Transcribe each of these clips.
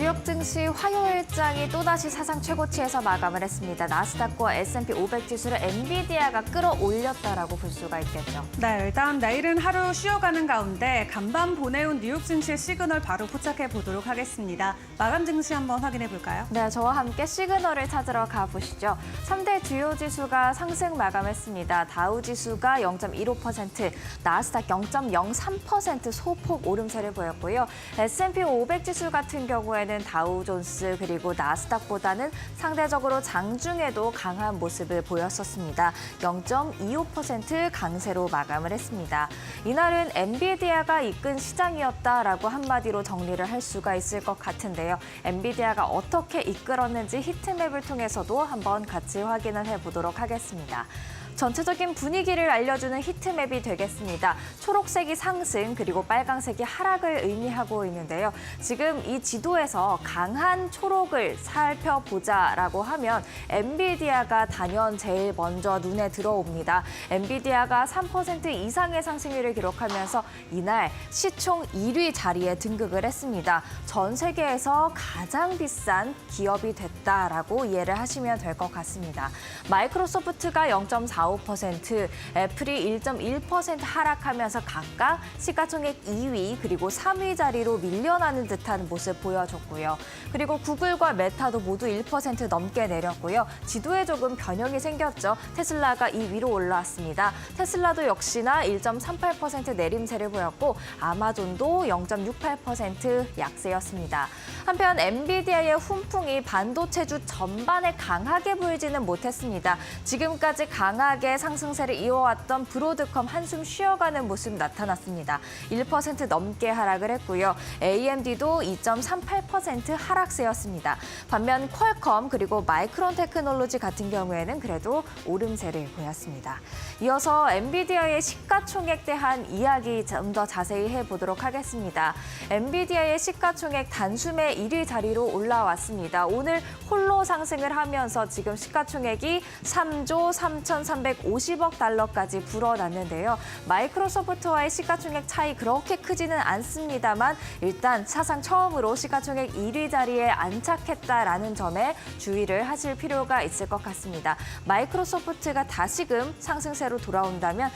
뉴욕 증시 화요일장이 또다시 사상 최고치에서 마감을 했습니다. 나스닥과 S&P 500 지수를 엔비디아가 끌어올렸다라고 볼 수가 있겠죠. 네, 일단 내일은 하루 쉬어가는 가운데 간밤 보내온 뉴욕 증시의 시그널 바로 포착해 보도록 하겠습니다. 마감 증시 한번 확인해 볼까요? 네, 저와 함께 시그널을 찾으러 가보시죠. 3대 주요 지수가 상승 마감했습니다. 다우 지수가 0.15%, 나스닥 0.03% 소폭 오름세를 보였고요. S&P 500 지수 같은 경우에는 다우존스 그리고 나스닥보다는 상대적으로 장중에도 강한 모습을 보였었습니다. 0.25% 강세로 마감을 했습니다. 이날은 엔비디아가 이끈 시장이었다라고 한마디로 정리를 할 수가 있을 것 같은데요. 엔비디아가 어떻게 이끌었는지 히트맵을 통해서도 한번 같이 확인을 해보도록 하겠습니다. 전체적인 분위기를 알려주는 히트맵이 되겠습니다. 초록색이 상승 그리고 빨강색이 하락을 의미하고 있는데요. 지금 이 지도에서 강한 초록을 살펴보자라고 하면 엔비디아가 단연 제일 먼저 눈에 들어옵니다. 엔비디아가 3% 이상의 상승률을 기록하면서 이날 시총 1위 자리에 등극을 했습니다. 전 세계에서 가장 비싼 기업이 됐다라고 이해를 하시면 될 것 같습니다. 마이크로소프트가 0.45%, 애플이 1.1% 하락하면서 각각 시가총액 2위 그리고 3위 자리로 밀려나는 듯한 모습 보여줬고요. 그리고 구글과 메타도 모두 1% 넘게 내렸고요. 지도에 조금 변형이 생겼죠. 테슬라가 2위로 올라왔습니다. 테슬라도 역시나 1.38% 내림세를 보였고 아마존도 0.68% 약세였습니다. 한편 엔비디아의 훈풍이 반도체주 전반에 강하게 보이지는 못했습니다. 지금까지 강하게 상승세를 이어왔던 브로드컴 한숨 쉬어가는 모습 나타났습니다. 1% 넘게 하락을 했고요. AMD도 2.38% 하락세였습니다. 반면 퀄컴 그리고 마이크론 테크놀로지 같은 경우에는 그래도 오름세를 보였습니다. 이어서 엔비디아의 시가총액 대한 이야기 좀 더 자세히 해보도록 하겠습니다. 엔비디아의 시가총액 단숨에 1위 자리로 올라왔습니다. 오늘 홀로 상승을 하면서 지금 시가총액이 3조 3,350억 달러까지 불어났는데요. 마이크로소프트와의 시가총액 차이 그렇게 크지는 않습니다만 일단 사상 처음으로 시가총액 1위 자리에 안착했다라는 점에 주의를 하실 필요가 있을 것 같습니다. 마이크로소프트가 다시금 상승세로 돌아온다면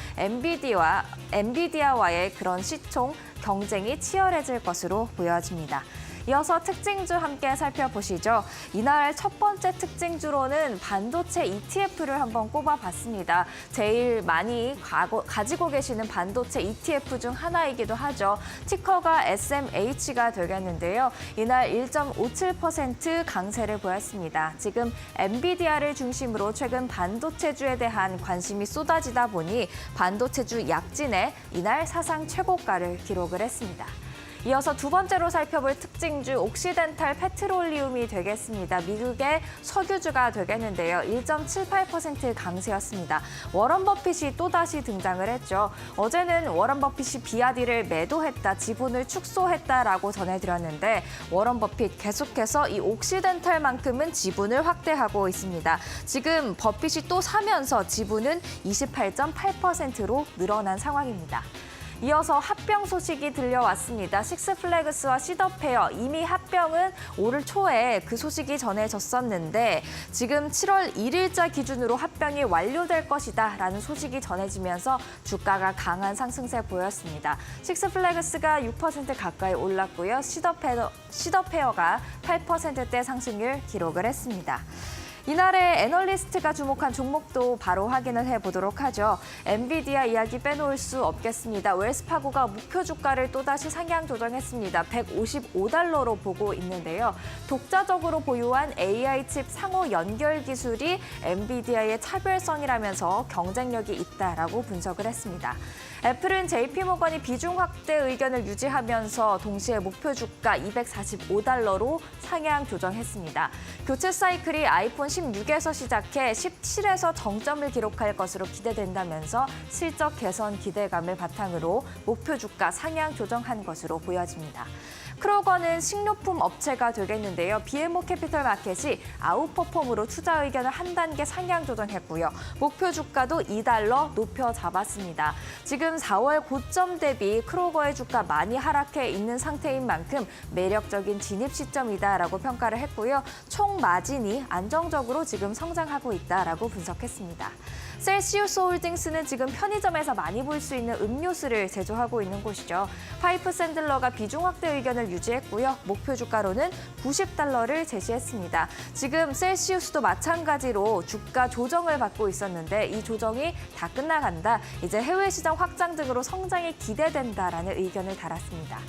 엔비디아와의 그런 시총 경쟁이 치열해질 것으로 보여집니다. 이어서 특징주 함께 살펴보시죠. 이날 첫 번째 특징주로는 반도체 ETF를 한번 꼽아봤습니다. 제일 많이 가지고 계시는 반도체 ETF 중 하나이기도 하죠. 티커가 SMH가 되겠는데요. 이날 1.57% 강세를 보였습니다. 지금 엔비디아를 중심으로 최근 반도체주에 대한 관심이 쏟아지다 보니 반도체주 약진에 이날 사상 최고가를 기록을 했습니다. 이어서 두 번째로 살펴볼 특징주 옥시덴탈 페트롤리움이 되겠습니다. 미국의 석유주가 되겠는데요. 1.78% 강세였습니다. 워런 버핏이 또다시 등장을 했죠. 어제는 워런 버핏이 비아디를 매도했다, 지분을 축소했다라고 전해드렸는데 워런 버핏 계속해서 이 옥시덴탈만큼은 지분을 확대하고 있습니다. 지금 버핏이 또 사면서 지분은 28.8%로 늘어난 상황입니다. 이어서 합병 소식이 들려왔습니다. 식스플래그스와 시더페어 이미 합병은 올 초에 그 소식이 전해졌었는데 지금 7월 1일자 기준으로 합병이 완료될 것이다라는 소식이 전해지면서 주가가 강한 상승세 보였습니다. 식스플래그스가 6% 가까이 올랐고요. 시더페어가 8%대 상승률 기록을 했습니다. 이날의 애널리스트가 주목한 종목도 바로 확인을 해보도록 하죠. 엔비디아 이야기 빼놓을 수 없겠습니다. 웰스파고가 목표 주가를 또다시 상향 조정했습니다. 155달러로 보고 있는데요. 독자적으로 보유한 AI 칩 상호 연결 기술이 엔비디아의 차별성이라면서 경쟁력이 있다라고 분석을 했습니다. 애플은 JP모건이 비중 확대 의견을 유지하면서 동시에 목표 주가 245달러로 상향 조정했습니다. 교체 사이클이 아이폰 16에서 시작해 17에서 정점을 기록할 것으로 기대된다면서 실적 개선 기대감을 바탕으로 목표 주가 상향 조정한 것으로 보여집니다. 크로거는 식료품 업체가 되겠는데요. BMO 캐피털 마켓이 아웃퍼폼으로 투자 의견을 한 단계 상향 조정했고요. 목표 주가도 $2 높여 잡았습니다. 지금 4월 고점 대비 크로거의 주가 많이 하락해 있는 상태인 만큼 매력적인 진입 시점이다라고 평가를 했고요. 총 마진이 안정적으로 지금 성장하고 있다라고 분석했습니다. 셀시우스 홀딩스는 지금 편의점에서 많이 볼 수 있는 음료수를 제조하고 있는 곳이죠. 파이프 샌들러가 비중 확대 의견을 유지했고요. 목표 주가로는 $90를 제시했습니다. 지금 셀시우스도 마찬가지로 주가 조정을 받고 있었는데 이 조정이 다 끝나간다. 이제 해외 시장 확장 등으로 성장이 기대된다라는 의견을 달았습니다.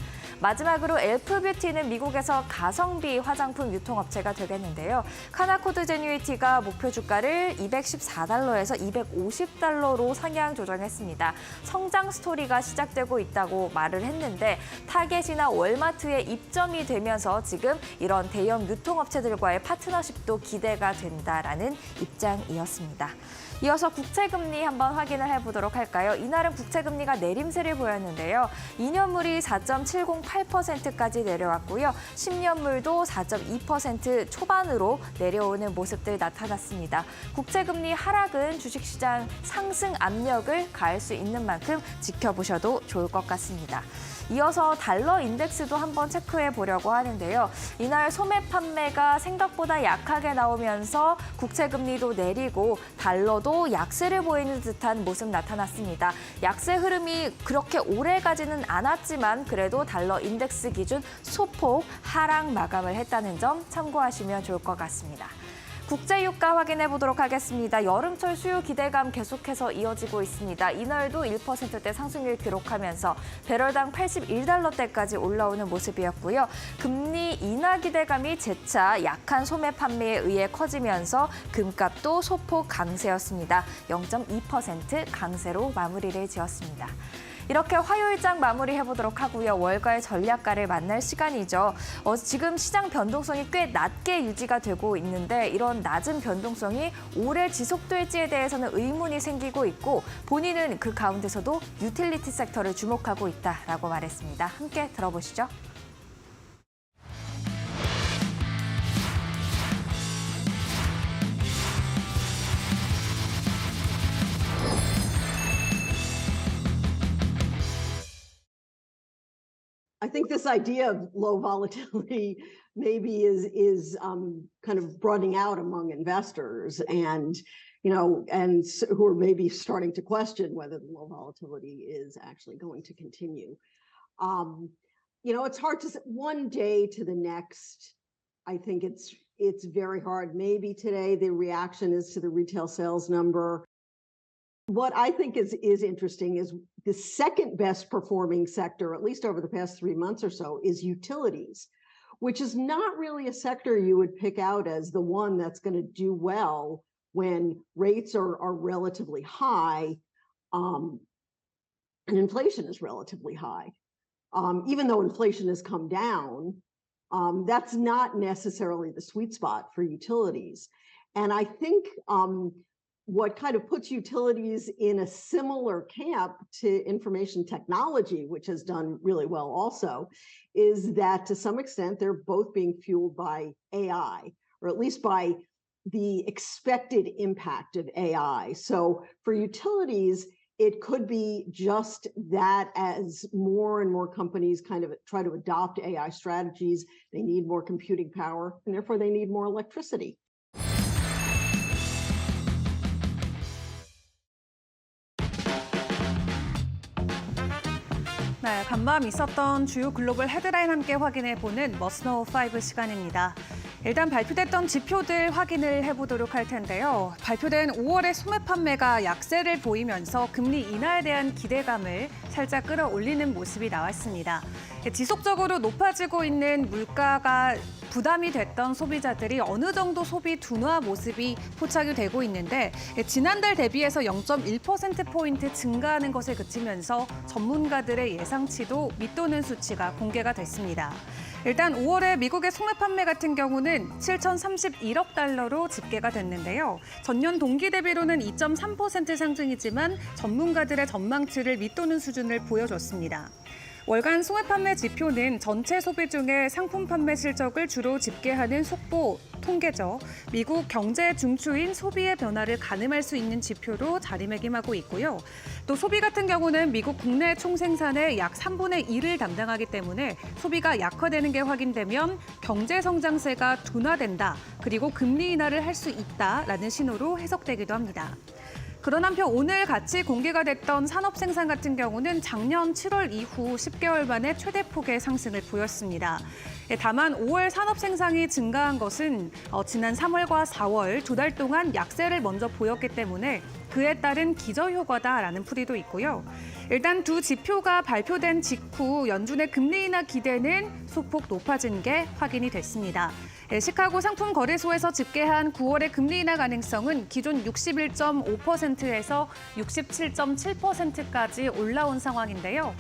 마지막으로 엘프뷰티는 미국에서 가성비 화장품 유통업체가 되겠는데요. 카나코드 제뉴이티가 목표 주가를 $214에서 $250로 상향 조정했습니다. 성장 스토리가 시작되고 있다고 말을 했는데 타겟이나 월마트에 입점이 되면서 지금 이런 대형 유통업체들과의 파트너십도 기대가 된다라는 입장이었습니다. 이어서 국채금리 한번 확인을 해보도록 할까요? 이날은 국채금리가 내림세를 보였는데요. 2년물이 4.708%까지 내려왔고요. 10년물도 4.2% 초반으로 내려오는 모습들 나타났습니다. 국채금리 하락은 주식시장 상승 압력을 가할 수 있는 만큼 지켜보셔도 좋을 것 같습니다. 이어서 달러 인덱스도 한번 체크해 보려고 하는데요. 이날 소매 판매가 생각보다 약하게 나오면서 국채금리도 내리고 달러도 약세를 보이는 듯한 모습 나타났습니다. 약세 흐름이 그렇게 오래 가지는 않았지만 그래도 달러 인덱스 기준 소폭 하락 마감을 했다는 점 참고하시면 좋을 것 같습니다. 국제유가 확인해 보도록 하겠습니다. 여름철 수요 기대감 계속해서 이어지고 있습니다. 이날도 1%대 상승률 기록하면서 배럴당 $81대까지 올라오는 모습이었고요. 금리 인하 기대감이 재차 약한 소매 판매에 의해 커지면서 금값도 소폭 강세였습니다. 0.2% 강세로 마무리를 지었습니다. 이렇게 화요일장 마무리해보도록 하고요. 월가의 전략가를 만날 시간이죠. 지금 시장 변동성이 꽤 낮게 유지가 되고 있는데 이런 낮은 변동성이 오래 지속될지에 대해서는 의문이 생기고 있고 본인은 그 가운데서도 유틸리티 섹터를 주목하고 있다라고 말했습니다. 함께 들어보시죠. I think this idea of low volatility maybe is kind of broadening out among investors, and who are maybe starting to question whether the low volatility is actually going to continue. It's hard to say one day to the next. I think it's very hard. Maybe today the reaction is to the retail sales number. What I think is interesting is the second best performing sector, at least over the past 3 months or so, is utilities, which is not really a sector you would pick out as the one that's going to do well when rates are relatively high, and inflation is relatively high. Even though inflation has come down, that's not necessarily the sweet spot for utilities. And I think what kind of puts utilities in a similar camp to information technology, which has done really well also, is that to some extent they're both being fueled by AI, or at least by the expected impact of AI. So for utilities, it could be just that as more and more companies kind of try to adopt AI strategies, they need more computing power, and therefore they need more electricity. 네, 간밤 있었던 주요 글로벌 헤드라인 함께 확인해보는 머스노우 5 시간입니다. 일단 발표됐던 지표들 확인을 해보도록 할 텐데요. 발표된 5월의 소매 판매가 약세를 보이면서 금리 인하에 대한 기대감을 살짝 끌어올리는 모습이 나왔습니다. 지속적으로 높아지고 있는 물가가 부담이 됐던 소비자들이 어느 정도 소비 둔화 모습이 포착이 되고 있는데 지난달 대비해서 0.1%포인트 증가하는 것에 그치면서 전문가들의 예상치도 밑도는 수치가 공개가 됐습니다. 일단 5월에 미국의 소매 판매 같은 경우는 7,031억 달러로 집계가 됐는데요. 전년 동기 대비로는 2.3% 상승이지만 전문가들의 전망치를 밑도는 수준을 보여줬습니다. 월간 소매 판매 지표는 전체 소비 중에 상품 판매 실적을 주로 집계하는 속보 통계죠. 미국 경제 중추인 소비의 변화를 가늠할 수 있는 지표로 자리매김하고 있고요. 또 소비 같은 경우는 미국 국내 총생산의 약 3분의 1을 담당하기 때문에 소비가 약화되는 게 확인되면 경제 성장세가 둔화된다. 그리고 금리 인하를 할 수 있다라는 신호로 해석되기도 합니다. 그런 한편 오늘 같이 공개가 됐던 산업 생산 같은 경우는 작년 7월 이후 10개월 만에 최대 폭의 상승을 보였습니다. 다만 5월 산업 생산이 증가한 것은 지난 3월과 4월 2달 동안 약세를 먼저 보였기 때문에 그에 따른 기저효과다라는 풀이도 있고요. 일단 두 지표가 발표된 직후 연준의 금리 인하 기대는 소폭 높아진 게 확인이 됐습니다. 시카고 상품거래소에서 집계한 9월의 금리 인하 가능성은 기존 61.5%에서 67.7%까지 올라온 상황인데요.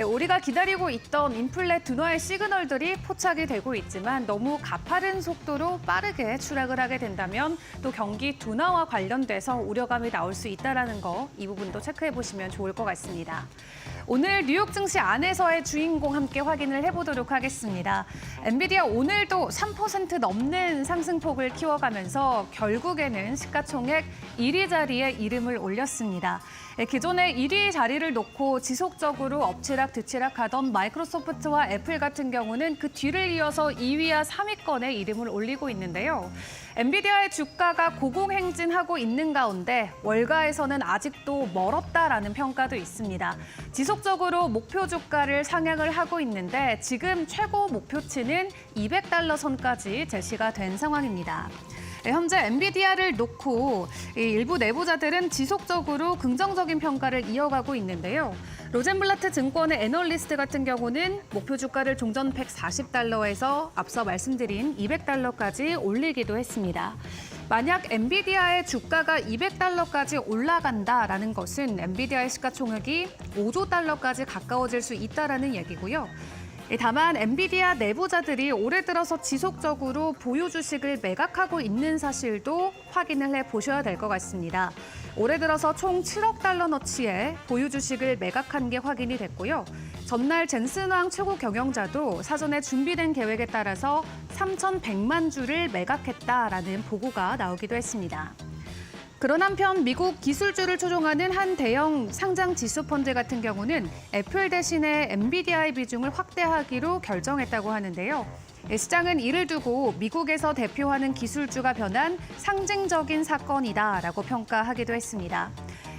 우리가 기다리고 있던 인플레 둔화의 시그널들이 포착이 되고 있지만 너무 가파른 속도로 빠르게 추락을 하게 된다면 또 경기 둔화와 관련돼서 우려감이 나올 수 있다는 거 이 부분도 체크해 보시면 좋을 것 같습니다. 오늘 뉴욕 증시 안에서의 주인공 함께 확인을 해보도록 하겠습니다. 엔비디아 오늘도 3% 넘는 상승폭을 키워가면서 결국에는 시가총액 1위 자리에 이름을 올렸습니다. 기존의 1위 자리를 놓고 지속적으로 엎치락 뒤치락하던 마이크로소프트와 애플 같은 경우는 그 뒤를 이어서 2위와 3위권에 이름을 올리고 있는데요. 엔비디아의 주가가 고공행진하고 있는 가운데 월가에서는 아직도 멀었다라는 평가도 있습니다. 지속적으로 목표 주가를 상향을 하고 있는데 지금 최고 목표치는 $200 선까지 제시가 된 상황입니다. 현재 엔비디아를 놓고 일부 내부자들은 지속적으로 긍정적인 평가를 이어가고 있는데요. 로젠블라트 증권의 애널리스트 같은 경우는 목표 주가를 종전 $140에서 앞서 말씀드린 $200까지 올리기도 했습니다. 만약 엔비디아의 주가가 $200까지 올라간다라는 것은 엔비디아의 시가총액이 $5조 달러까지 가까워질 수 있다라는 얘기고요. 다만 엔비디아 내부자들이 올해 들어서 지속적으로 보유 주식을 매각하고 있는 사실도 확인을 해보셔야 될 것 같습니다. 올해 들어서 총 $7억 너치의 보유 주식을 매각한 게 확인이 됐고요. 전날 젠슨왕 최고 경영자도 사전에 준비된 계획에 따라서 3,100만 주를 매각했다라는 보고가 나오기도 했습니다. 그런 한편 미국 기술주를 초종하는 한 대형 상장 지수 펀드 같은 경우는 애플 대신에 엔비디아의 비중을 확대하기로 결정했다고 하는데요. 시장은 이를 두고 미국에서 대표하는 기술주가 변한 상징적인 사건이다라고 평가하기도 했습니다.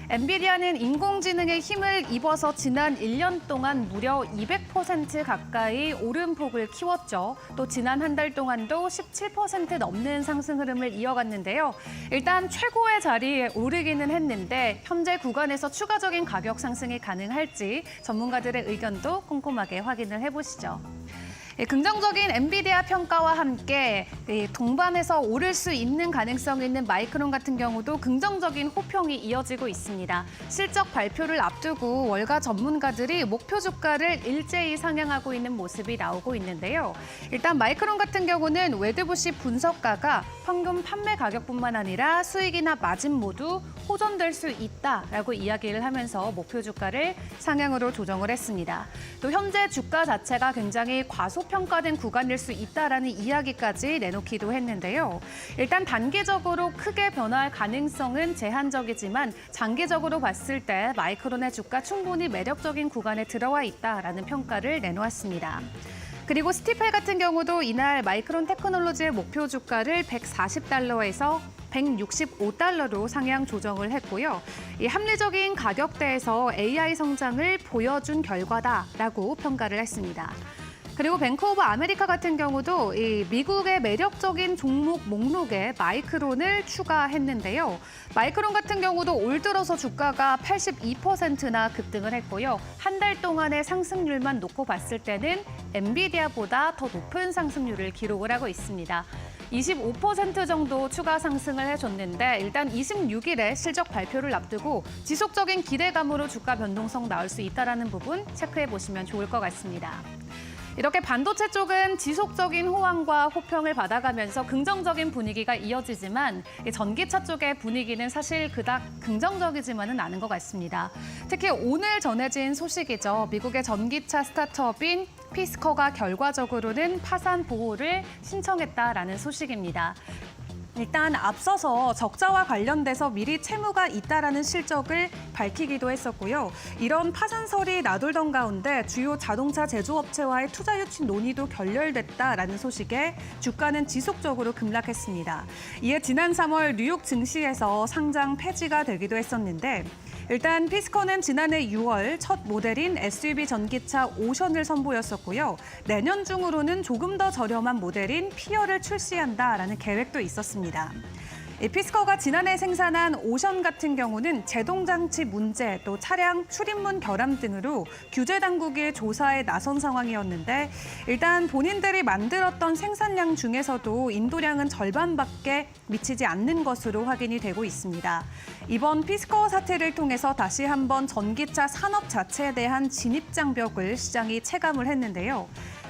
엔비디아는 인공지능의 힘을 입어서 지난 1년 동안 무려 200% 가까이 오름폭을 키웠죠. 또 지난 한 달 동안도 17% 넘는 상승 흐름을 이어갔는데요. 일단 최고의 자리에 오르기는 했는데 현재 구간에서 추가적인 가격 상승이 가능할지 전문가들의 의견도 꼼꼼하게 확인을 해보시죠. 긍정적인 엔비디아 평가와 함께 동반해서 오를 수 있는 가능성이 있는 마이크론 같은 경우도 긍정적인 호평이 이어지고 있습니다. 실적 발표를 앞두고 월가 전문가들이 목표 주가를 일제히 상향하고 있는 모습이 나오고 있는데요. 일단 마이크론 같은 경우는 웨드부시 분석가가 평균 판매 가격뿐만 아니라 수익이나 마진 모두 호전될 수 있다라고 이야기를 하면서 목표 주가를 상향으로 조정을 했습니다. 또 현재 주가 자체가 굉장히 과소평가된 구간일 수 있다라는 이야기까지 내놓기도 했는데요. 일단 단기적으로 크게 변화할 가능성은 제한적이지만 장기적으로 봤을 때 마이크론의 주가 충분히 매력적인 구간에 들어와 있다라는 평가를 내놓았습니다. 그리고 스티펠 같은 경우도 이날 마이크론 테크놀로지의 목표 주가를 $140에서 $165로 상향 조정을 했고요. 이 합리적인 가격대에서 AI 성장을 보여준 결과다라고 평가를 했습니다. 그리고 뱅크 오브 아메리카 같은 경우도 이 미국의 매력적인 종목 목록에 마이크론을 추가했는데요. 마이크론 같은 경우도 올 들어서 주가가 82%나 급등을 했고요. 한 달 동안의 상승률만 놓고 봤을 때는 엔비디아보다 더 높은 상승률을 기록을 하고 있습니다. 25% 정도 추가 상승을 해줬는데 일단 26일에 실적 발표를 앞두고 지속적인 기대감으로 주가 변동성 나올 수 있다는 부분 체크해 보시면 좋을 것 같습니다. 이렇게 반도체 쪽은 지속적인 호황과 호평을 받아가면서 긍정적인 분위기가 이어지지만 전기차 쪽의 분위기는 사실 그닥 긍정적이지만은 않은 것 같습니다. 특히 오늘 전해진 소식이죠. 미국의 전기차 스타트업인 피스커가 결과적으로는 파산 보호를 신청했다라는 소식입니다. 일단 앞서서 적자와 관련돼서 미리 채무가 있다라는 실적을 밝히기도 했었고요. 이런 파산설이 나돌던 가운데 주요 자동차 제조업체와의 투자 유치 논의도 결렬됐다라는 소식에 주가는 지속적으로 급락했습니다. 이에 지난 3월 뉴욕 증시에서 상장 폐지가 되기도 했었는데 일단 피스커는 지난해 6월 첫 모델인 SUV 전기차 오션을 선보였었고요. 내년 중으로는 조금 더 저렴한 모델인 피어를 출시한다라는 계획도 있었습니다. 피스커가 지난해 생산한 오션 같은 경우는 제동장치 문제, 또 차량 출입문 결함 등으로 규제 당국의 조사에 나선 상황이었는데 일단 본인들이 만들었던 생산량 중에서도 인도량은 절반밖에 미치지 않는 것으로 확인이 되고 있습니다. 이번 피스커 사태를 통해서 다시 한번 전기차 산업 자체에 대한 진입 장벽을 시장이 체감을 했는데요.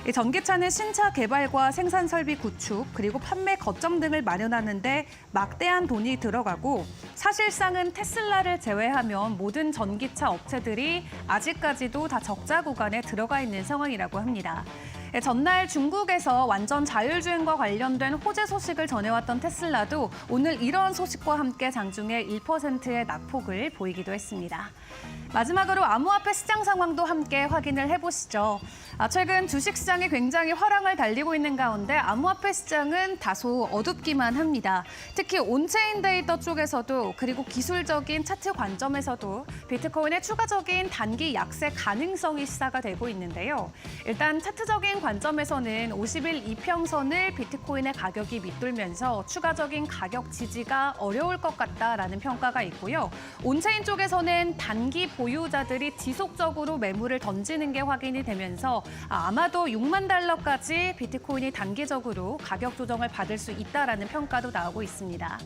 이 전기차는 신차 개발과 생산 설비 구축, 그리고 판매 거점 등을 마련하는 데 막대한 돈이 들어가고 사실상은 테슬라를 제외하면 모든 전기차 업체들이 아직까지도 다 적자 구간에 들어가 있는 상황이라고 합니다. 전날 중국에서 완전 자율주행과 관련된 호재 소식을 전해왔던 테슬라도 오늘 이런 소식과 함께 장중에 1%의 낙폭을 보이기도 했습니다. 마지막으로 암호화폐 시장 상황도 함께 확인을 해보시죠. 최근 주식시장이 굉장히 화랑을 달리고 있는 가운데 암호화폐 시장은 다소 어둡기만 합니다. 특히 온체인 데이터 쪽에서도 그리고 기술적인 차트 관점에서도 비트코인의 추가적인 단기 약세 가능성이 시사가 되고 있는데요. 일단 차트적인 관점에서는 50일 이평선을 비트코인의 가격이 밑돌면서 추가적인 가격 지지가 어려울 것 같다라는 평가가 있고요. 온체인 쪽에서는 단기 보유자들이 지속적으로 매물을 던지는 게 확인이 되면서 아마도 6만 달러까지 비트코인이 단기적으로 가격 조정을 받을 수 있다라는 평가도 나오고 있습니다.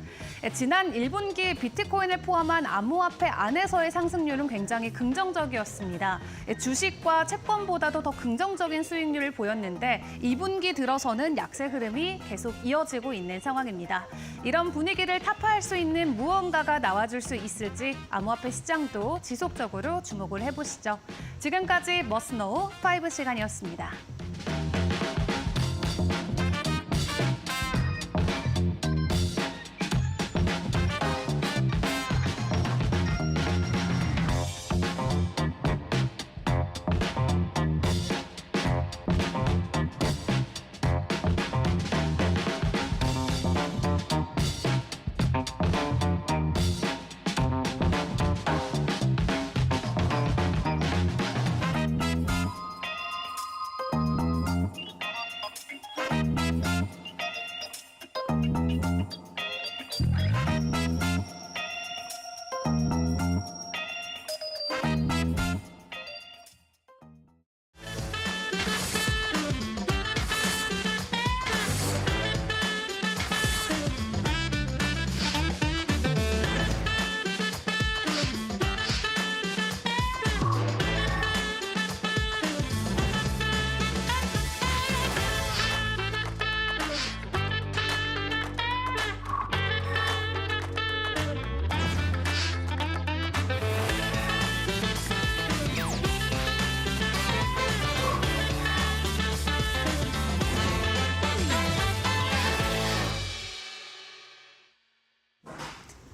지난 1분기 비트코인을 포함한 암호화폐 안에서의 상승률은 굉장히 긍정적이었습니다. 주식과 채권보다도 더 긍정적인 수익률을 보였는데 2분기 들어서는 약세 흐름이 계속 이어지고 있는 상황입니다. 이런 분위기를 타파할 수 있는 무언가가 나와줄 수 있을지 암호화폐 시장도 지속적으로 주목을 해보시죠. 지금까지 머스노우 5 시간이었습니다.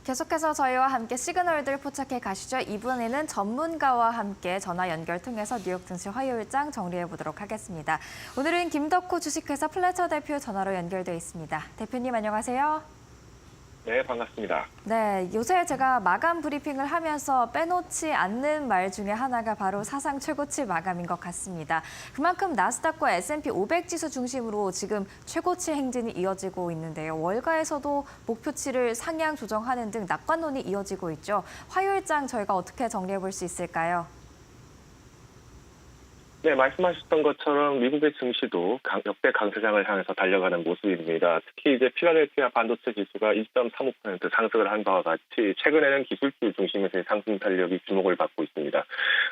계속해서 저희와 함께 시그널들 포착해 가시죠. 이번에는 전문가와 함께 전화 연결 통해서 뉴욕 증시 화요일장 정리해 보도록 하겠습니다. 오늘은 김덕호 주식회사 플래처 대표 전화로 연결돼 있습니다. 대표님 안녕하세요. 네, 반갑습니다. 네, 요새 제가 마감 브리핑을 하면서 빼놓지 않는 말 중에 하나가 바로 사상 최고치 마감인 것 같습니다. 그만큼 나스닥과 S&P 500 지수 중심으로 지금 최고치 행진이 이어지고 있는데요. 월가에서도 목표치를 상향 조정하는 등 낙관론이 이어지고 있죠. 화요일장 저희가 어떻게 정리해 볼 수 있을까요? 네, 말씀하셨던 것처럼 미국의 증시도 역대 강세장을 향해서 달려가는 모습입니다. 특히 이제 필라델피아 반도체 지수가 1.35% 상승을 한 바와 같이 최근에는 기술주 중심에서의 상승 탄력이 주목을 받고 있습니다.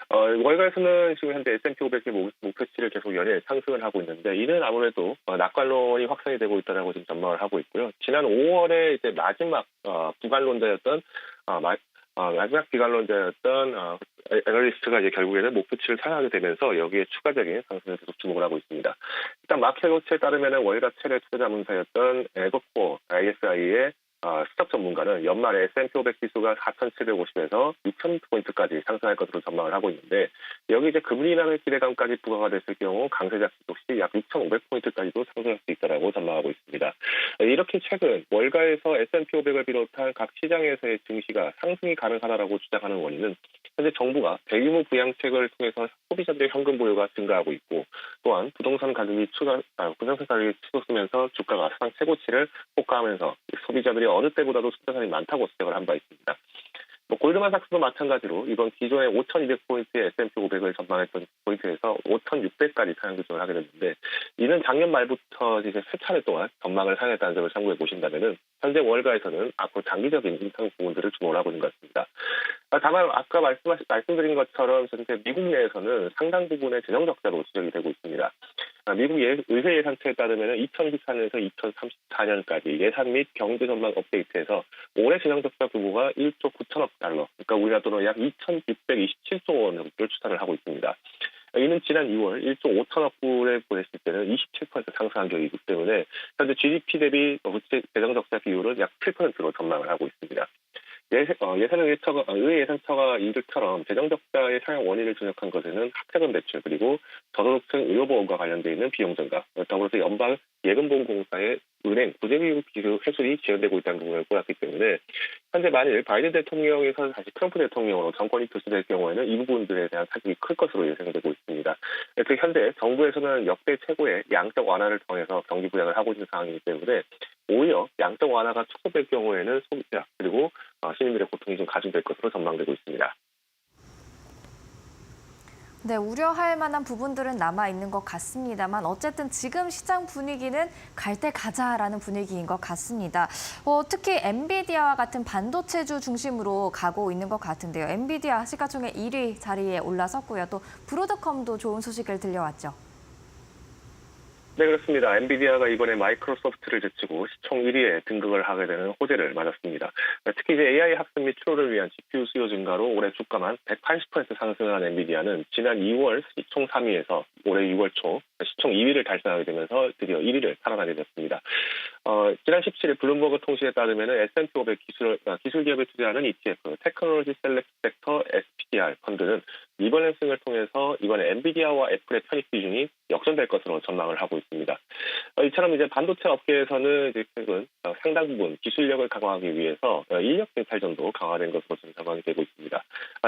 월가에서는 지금 현재 S&P 500의 목표치를 계속 연일 상승을 하고 있는데 이는 아무래도 낙관론이 확산이 되고 있다라고 지금 전망을 하고 있고요. 지난 5월에 이제 마지막 비관론자였던 마지막 비관론자였던 애널리스트가 이제 결국에는 목표치를 상향하게 되면서 여기에 추가적인 상승을 계속 주목을 하고 있습니다. 일단 마켓 워치에 따르면 월가 최대 투자 자문사였던 에거코어 ISI의 수석 전문가는 연말에 S&P 500 지수가 4,750에서 6,000포인트까지 상승할 것으로 전망을 하고 있는데 여기 이제 금리 인하의 기대감까지 부과가 됐을 경우 강세 작시 역시 약 6,500포인트까지도 상승할 수 있다라고 전망하고 있습니다. 이렇게 최근 월가에서 S&P 500을 비롯한 각 시장에서의 증시가 상승이 가능하다라고 주장하는 원인은 현재 정부가 대규모 부양책을 통해서 소비자들의 현금 보유가 증가하고 있고 또한 부동산 가격이 치솟으면서 주가가 사상 최고치를 호가하면서 소비자들이 어느 때보다도 투자산이 많다고 지적을 한 바 있습니다. 골드만삭스도 마찬가지로 이번 기존의 5,200포인트의 S&P 500을 전망했던 포인트에서 5,600까지 상향 조정을 하게 됐는데 이는 작년 말부터 이제 세 차례 동안 전망을 상향했다는 점을 참고해 보신다면은 현재 월가에서는 앞으로 장기적인 인상 부분들을 주목을 하고 있는 것 같습니다. 다만 아까 말씀드린 것처럼 현재 미국 내에서는 상당 부분의 재정 적자로 지적이 되고 있습니다. 미국 의회 예산처에 따르면 2024년에서 2034년까지 예산 및 경제 전망 업데이트에서 올해 재정 적자 규모가 1조 9천억 달러, 그러니까 우리나라 돈으로 약 2,627조 원을 추산을 하고 있습니다. 이는 지난 2월 1조 5천억 불에 보냈을 때는 27% 상승한 격이기 때문에 현재 GDP 대비 재정 적자 비율은 약 7%로 전망을 하고 있습니다. 의회 예산처가 이들처럼 재정 적자의 상향 원인을 조력한 것에는 학자금 대출 그리고 저소득층 의료보험과 관련되어 있는 비용 증가, 더불어서 연방 예금보험공사의 은행 부재비용 비율 회수이 지연되고 있다는 부분을 보았기 때문에 현재 만일 바이든 대통령에서 다시 트럼프 대통령으로 정권이 교체될 경우에는 이 부분들에 대한 타격이 클 것으로 예상되고 있습니다. 그래서 현재 정부에서는 역대 최고의 양적 완화를 통해서 경기 부양을 하고 있는 상황이기 때문에 오히려 양적 완화가 축소될 경우에는 소비자 그리고 시민들의 고통이 좀 가중될 것으로 전망되고 있습니다. 네, 우려할 만한 부분들은 남아있는 것 같습니다만 어쨌든 지금 시장 분위기는 갈 때 가자라는 분위기인 것 같습니다. 특히 엔비디아와 같은 반도체주 중심으로 가고 있는 것 같은데요. 엔비디아 시가총액 1위 자리에 올라섰고요. 또 브로드컴도 좋은 소식을 들려왔죠. 네, 그렇습니다. 엔비디아가 이번에 마이크로소프트를 제치고 시총 1위에 등극을 하게 되는 호재를 맞았습니다. 특히 이제 AI 학습 및 추론을 위한 GPU 수요 증가로 올해 주가만 180% 상승한 엔비디아는 지난 2월 시총 3위에서 올해 6월 초 시총 2위를 달성하게 되면서 드디어 1위를 탈환하게 됐습니다. 지난 17일 블룸버그 통신에 따르면 S&P 500 기술 기업에 투자하는 ETF 테크놀로지 셀렉트 섹터 SPDR 펀드는 이번 랜싱을 통해서 이번에 엔비디아와 애플의 편입 비중이 역전될 것으로 전망을 하고 있습니다. 이처럼 이제 반도체 업계에서는 이제 최근 상당 부분 기술력을 강화하기 위해서 인력 쟁탈전도 강화된 것으로 전망이 되고 있습니다.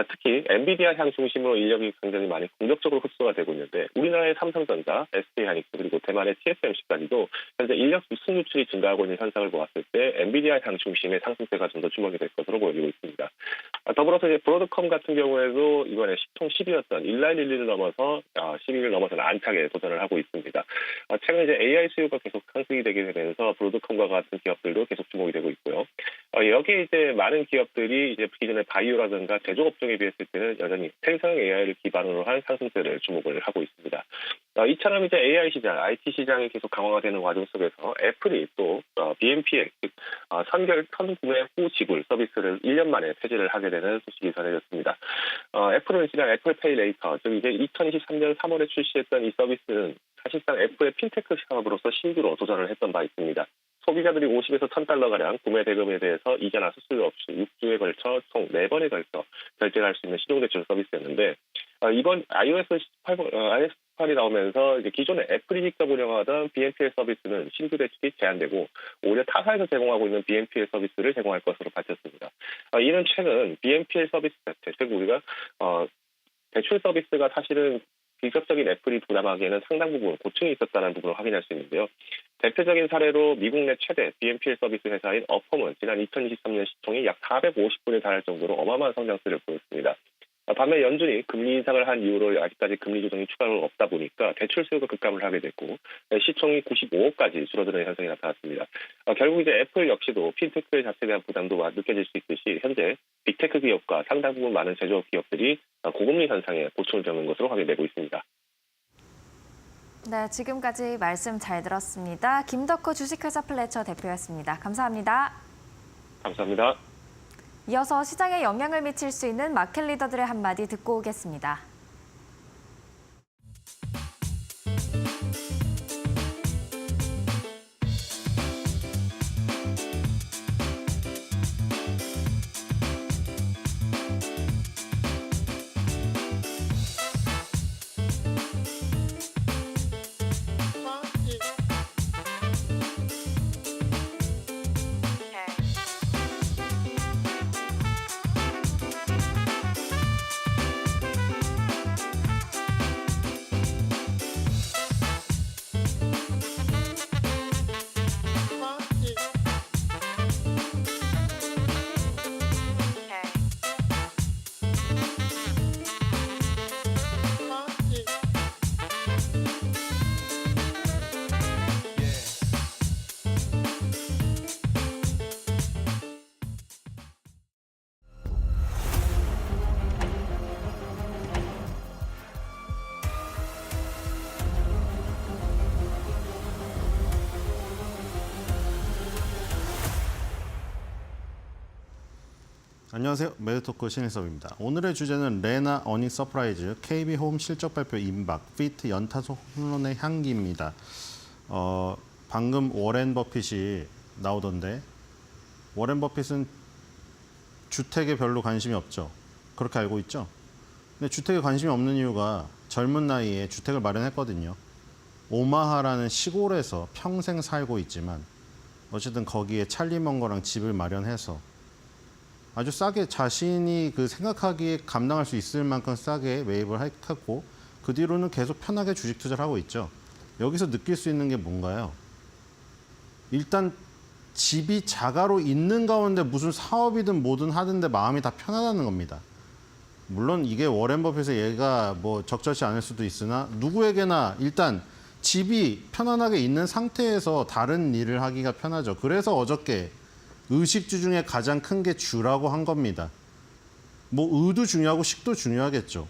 특히 엔비디아 향 중심으로 인력이 굉장히 많이 공격적으로 흡수가 되고 있는데 우리나라의 삼성전자, SK하이닉스 그리고 대만의 TSMC까지도 현재 인력 순유출이 증가하고 있는 현상을 보았을 때 엔비디아 향 중심의 상승세가 좀 더 주목이 될 것으로 보여지고 있습니다. 더불어서 이제 브로드컴 같은 경우에도 이번에 시총 10위였던 인라인 1위를 넘어서 10위를 넘어서는 안착에 도전을 하고 있습니다. 최근 이제 AI 수요가 계속 상승이 되게 되면서 브로드컴과 같은 기업들도 계속 주목이 되고 있고요. 여기에 이제 많은 기업들이 이제 기존의 바이오라든가 제조 업종에 비했을 때는 여전히 생성 AI를 기반으로 한 상승세를 주목을 하고 있습니다. 이처럼 이제 AI 시장, IT 시장이 계속 강화가 되는 과정 속에서 애플이 또 BNPL, 즉 선구매 후 지불 서비스를 1년 만에 폐지를 하게 되는 소식이 전해졌습니다. 애플은 지난 애플페이 레이터, 즉 이제 2023년 3월에 출시했던 이 서비스는 사실상 애플의 핀테크 사업으로서 신규로 도전을 했던 바 있습니다. 소비자들이 50에서 1,000달러가량 구매 대금에 대해서 이자나 수수료 없이 6주에 걸쳐 총 4번에 걸쳐 결제를 할 수 있는 신용대출 서비스였는데 이번 iOS 18이 나오면서 이제 기존에 애플이 직접 운영하던 BNPL 서비스는 신규 대출이 제한되고 오히려 타사에서 제공하고 있는 BNPL 서비스를 제공할 것으로 밝혔습니다. 이는 최근 BNPL 서비스 자체, 즉 우리가 대출 서비스가 사실은 직접적인 애플이 부담하기에는 상당 부분 고충이 있었다는 부분을 확인할 수 있는데요. 대표적인 사례로 미국 내 최대 BNPL 서비스 회사인 어펌은 지난 2023년 시총이 약 450분에 달할 정도로 어마어마한 성장세를 보였습니다. 반면 연준이 금리 인상을 한 이후로 아직까지 금리 조정이 추가로 없다 보니까 대출 수요가 급감을 하게 됐고 시총이 95억까지 줄어드는 현상이 나타났습니다. 결국 이제 애플 역시도 핀테크 자체에 대한 부담도 느껴질 수 있듯이 현재 빅테크 기업과 상당 부분 많은 제조업 기업들이 고금리 현상에 고충을 겪는 것으로 확인되고 있습니다. 네, 지금까지 말씀 잘 들었습니다. 김덕호 주식회사 플래처 대표였습니다. 감사합니다. 감사합니다. 이어서 시장에 영향을 미칠 수 있는 마켓 리더들의 한마디 듣고 오겠습니다. 안녕하세요. 매드토크 신일섭입니다. 오늘의 주제는 레나 어닝 서프라이즈, KB홈 실적 발표 임박, 피트 연타석 홈런의 향기입니다. 방금 워렌 버핏이 나오던데 워렌 버핏은 주택에 별로 관심이 없죠. 그렇게 알고 있죠. 근데 주택에 관심이 없는 이유가 젊은 나이에 주택을 마련했거든요. 오마하라는 시골에서 평생 살고 있지만 어쨌든 거기에 찰리먼거랑 집을 마련해서 아주 싸게 자신이 생각하기에 감당할 수 있을 만큼 싸게 매입을 했고 그 뒤로는 계속 편하게 주식 투자를 하고 있죠. 여기서 느낄 수 있는 게 뭔가요? 일단 집이 자가로 있는 가운데 무슨 사업이든 뭐든 하는데 마음이 다 편하다는 겁니다. 물론 이게 워렌 버핏의 예가 적절치 않을 수도 있으나 누구에게나 일단 집이 편안하게 있는 상태에서 다른 일을 하기가 편하죠. 그래서 어저께 의식주 중에 가장 큰 게 주라고 한 겁니다. 의도 중요하고 식도 중요하겠죠.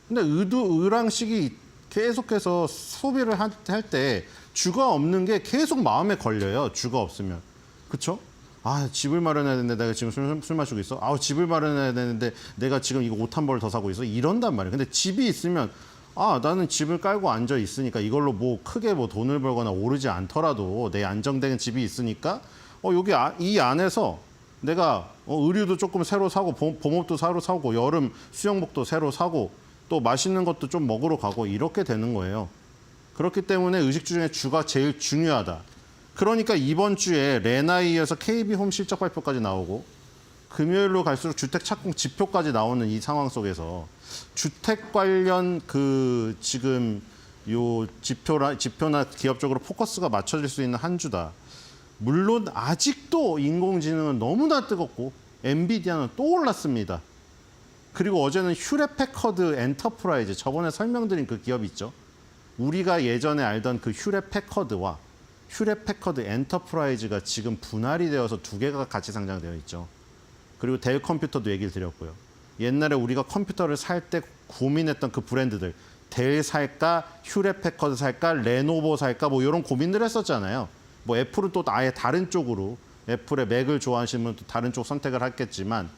근데 의랑 식이 계속해서 소비를 할 때 주가 없는 게 계속 마음에 걸려요. 주가 없으면. 그렇죠? 아, 집을 마련해야 되는데 내가 지금 술 마시고 있어. 아, 집을 마련해야 되는데 내가 지금 이거 옷 한 벌 더 사고 있어. 이런단 말이에요. 근데 집이 있으면 나는 집을 깔고 앉아 있으니까 이걸로 크게 돈을 벌거나 오르지 않더라도 내 안정된 집이 있으니까 여기 이 안에서 내가 의류도 조금 새로 사고 봄옷도 새로 사고 여름 수영복도 새로 사고 또 맛있는 것도 좀 먹으러 가고 이렇게 되는 거예요. 그렇기 때문에 의식주 중에 주가 제일 중요하다. 그러니까 이번 주에 레나에 이어서 KB홈 실적 발표까지 나오고 금요일로 갈수록 주택 착공 지표까지 나오는 이 상황 속에서 주택 관련 지금 요 지표나 기업적으로 포커스가 맞춰질 수 있는 한 주다. 물론 아직도 인공지능은 너무나 뜨겁고 엔비디아는 또 올랐습니다. 그리고 어제는 휴렛패커드 엔터프라이즈, 저번에 설명드린 그 기업 있죠. 우리가 예전에 알던 그 휴렛패커드와 휴렛패커드 엔터프라이즈가 지금 분할이 되어서 두 개가 같이 상장되어 있죠. 그리고 델 컴퓨터도 얘기를 드렸고요. 옛날에 우리가 컴퓨터를 살 때 고민했던 그 브랜드들, 델 살까, 휴렛패커드 살까, 레노버 살까 이런 고민들 했었잖아요. 애플은 또 아예 다른 쪽으로 애플의 맥을 좋아하시는 분은 또 다른 쪽 선택을 했겠지만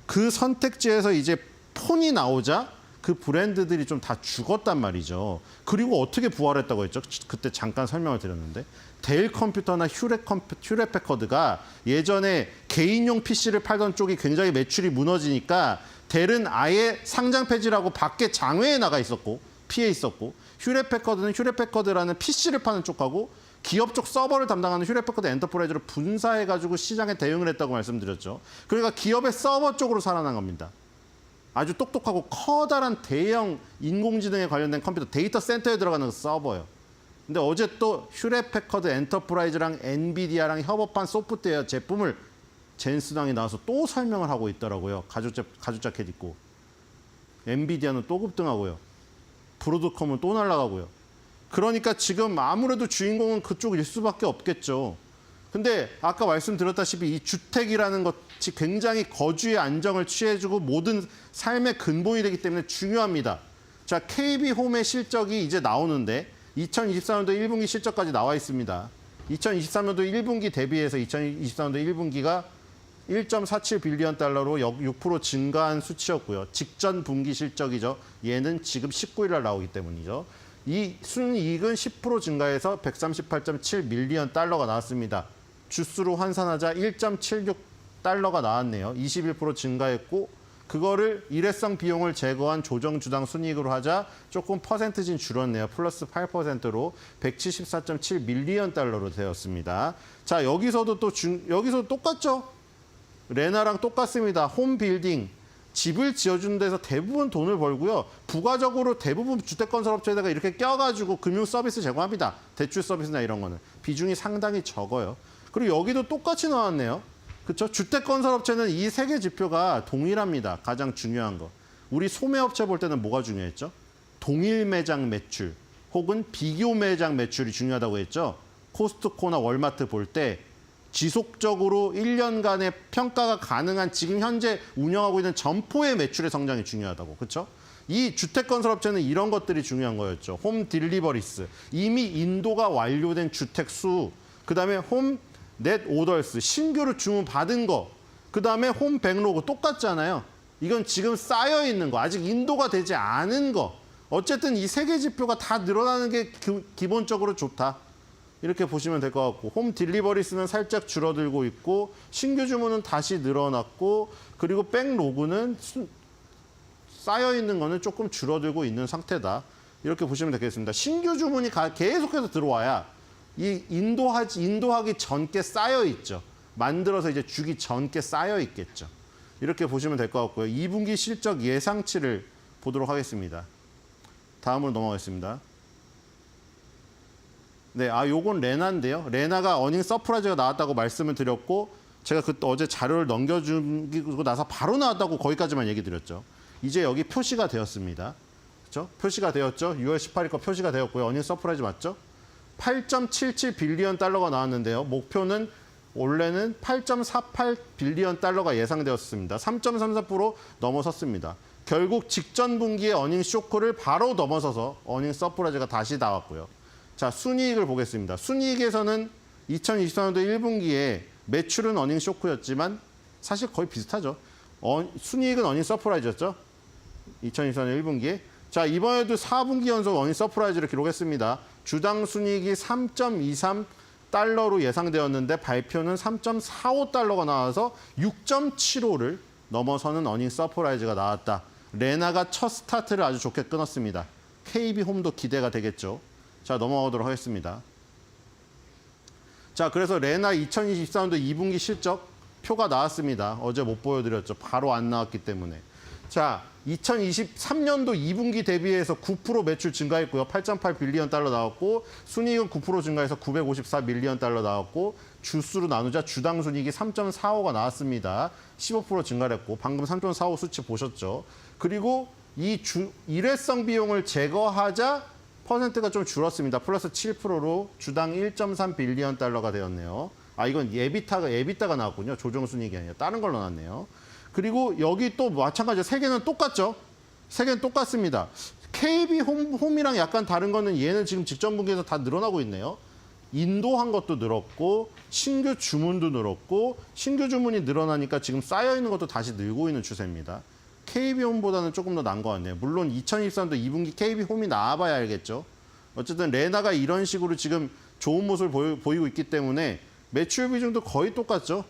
그 선택지에서 이제 폰이 나오자 그 브랜드들이 좀 다 죽었단 말이죠. 그리고 어떻게 부활했다고 했죠? 그때 잠깐 설명을 드렸는데 델 컴퓨터나 휴렛패커드가 예전에 개인용 PC를 팔던 쪽이 굉장히 매출이 무너지니까 델은 아예 상장 폐지라고 밖에 장외에 나가 있었고 피해 있었고 휴렛패커드는 휴렛패커드라는 PC를 파는 쪽하고 기업 쪽 서버를 담당하는 휴렛패커드 엔터프라이즈를 분사해가지고 시장에 대응을 했다고 말씀드렸죠. 그러니까 기업의 서버 쪽으로 살아난 겁니다. 아주 똑똑하고 커다란 대형 인공지능에 관련된 컴퓨터 데이터 센터에 들어가는 그 서버예요. 근데 어제 또 휴렛패커드 엔터프라이즈랑 엔비디아랑 협업한 소프트웨어 제품을 젠슨 왕이 나와서 또 설명을 하고 있더라고요. 가죽 자켓 입고. 엔비디아는 또 급등하고요. 브로드컴은 또 날아가고요. 그러니까 지금 아무래도 주인공은 그쪽일 수밖에 없겠죠. 근데 아까 말씀드렸다시피 이 주택이라는 것이 굉장히 거주의 안정을 취해주고 모든 삶의 근본이 되기 때문에 중요합니다. 자, KB홈의 실적이 이제 나오는데 2024년도 1분기 실적까지 나와 있습니다. 2023년도 1분기 대비해서 2024년도 1분기가 1.47 빌리언 달러로 6% 증가한 수치였고요. 직전 분기 실적이죠. 얘는 지금 19일 날 나오기 때문이죠. 이 순이익은 10% 증가해서 138.7 밀리언 달러가 나왔습니다. 주수로 환산하자 1.76 달러가 나왔네요. 21% 증가했고 그거를 일회성 비용을 제거한 조정주당 순이익으로 하자 조금 퍼센트진 줄었네요. 플러스 8%로 174.7 밀리언 달러로 되었습니다. 자, 여기서도 여기서 똑같죠? 레나랑 똑같습니다. 홈빌딩, 집을 지어주는 데서 대부분 돈을 벌고요. 부가적으로 대부분 주택건설업체에다가 이렇게 껴가지고 금융 서비스 제공합니다. 대출 서비스나 이런 거는. 비중이 상당히 적어요. 그리고 여기도 똑같이 나왔네요. 그렇죠? 주택건설업체는 이 세 개 지표가 동일합니다. 가장 중요한 거. 우리 소매업체 볼 때는 뭐가 중요했죠? 동일 매장 매출 혹은 비교 매장 매출이 중요하다고 했죠. 코스트코나 월마트 볼 때 지속적으로 1년간의 평가가 가능한 지금 현재 운영하고 있는 점포의 매출의 성장이 중요하다고. 그렇죠? 이 주택건설업체는 이런 것들이 중요한 거였죠. 홈 딜리버리스, 이미 인도가 완료된 주택 수, 그다음에 홈 넷 오더스, 신규로 주문 받은 거, 그다음에 홈 백로그 똑같잖아요. 이건 지금 쌓여 있는 거, 아직 인도가 되지 않은 거. 어쨌든 이 세 개 지표가 다 늘어나는 게 기본적으로 좋다. 이렇게 보시면 될 것 같고, 홈 딜리버리스는 살짝 줄어들고 있고 신규 주문은 다시 늘어났고, 그리고 백로그는 쌓여 있는 거는 조금 줄어들고 있는 상태다. 이렇게 보시면 되겠습니다. 신규 주문이 계속해서 들어와야 이 인도하기 전께 쌓여 있죠. 만들어서 이제 주기 전께 쌓여 있겠죠. 이렇게 보시면 될 것 같고요. 2분기 실적 예상치를 보도록 하겠습니다. 다음으로 넘어가겠습니다. 네, 요건 레나인데요. 레나가 어닝 서프라이즈가 나왔다고 말씀을 드렸고, 제가 어제 자료를 넘겨주고 나서 바로 나왔다고 거기까지만 얘기 드렸죠. 이제 여기 표시가 되었습니다. 그렇죠? 표시가 되었죠. 6월 18일 거 표시가 되었고요. 어닝 서프라이즈 맞죠? 8.77 빌리언 달러가 나왔는데요. 목표는 원래는 8.48 빌리언 달러가 예상되었습니다. 3.34% 넘어섰습니다. 결국 직전 분기의 어닝 쇼크를 바로 넘어서서 어닝 서프라이즈가 다시 나왔고요. 자, 순이익을 보겠습니다. 순이익에서는 2024년도 1분기에 매출은 어닝 쇼크였지만 사실 거의 비슷하죠. 순이익은 어닝 서프라이즈였죠. 2024년 1분기에. 자, 이번에도 4분기 연속 어닝 서프라이즈를 기록했습니다. 주당 순이익이 3.23 달러로 예상되었는데 발표는 3.45 달러가 나와서 6.75를 넘어서는 어닝 서프라이즈가 나왔다. 레나가 첫 스타트를 아주 좋게 끊었습니다. KB홈도 기대가 되겠죠. 자, 넘어가도록 하겠습니다. 자, 그래서 레나 2024년도 2분기 실적 표가 나왔습니다. 어제 못 보여드렸죠. 바로 안 나왔기 때문에. 자, 2023년도 2분기 대비해서 9% 매출 증가했고요. 8.8 빌리언 달러 나왔고, 순이익은 9% 증가해서 954 밀리언 달러 나왔고, 주수로 나누자 주당 순이익이 3.45가 나왔습니다. 15% 증가했고, 방금 3.45 수치 보셨죠. 그리고 이 일회성 비용을 제거하자 퍼센트가 좀 줄었습니다. 플러스 7%로 주당 1.3 빌리언 달러가 되었네요. 이건 에비타가 나왔군요. 조정순이익이 아니라 다른 걸 넣어놨네요. 그리고 여기 또 마찬가지로 세 개는 똑같죠. 세 개는 똑같습니다. KB홈이랑 약간 다른 거는 얘는 지금 직전 분기에서 다 늘어나고 있네요. 인도한 것도 늘었고 신규 주문도 늘었고 신규 주문이 늘어나니까 지금 쌓여있는 것도 다시 늘고 있는 추세입니다. KB홈보다는 조금 더 나은 것 같네요. 물론 2023년도 2분기 KB홈이 나와봐야 알겠죠. 어쨌든 레나가 이런 식으로 지금 좋은 모습을 보이고 있기 때문에 매출 비중도 거의 똑같죠.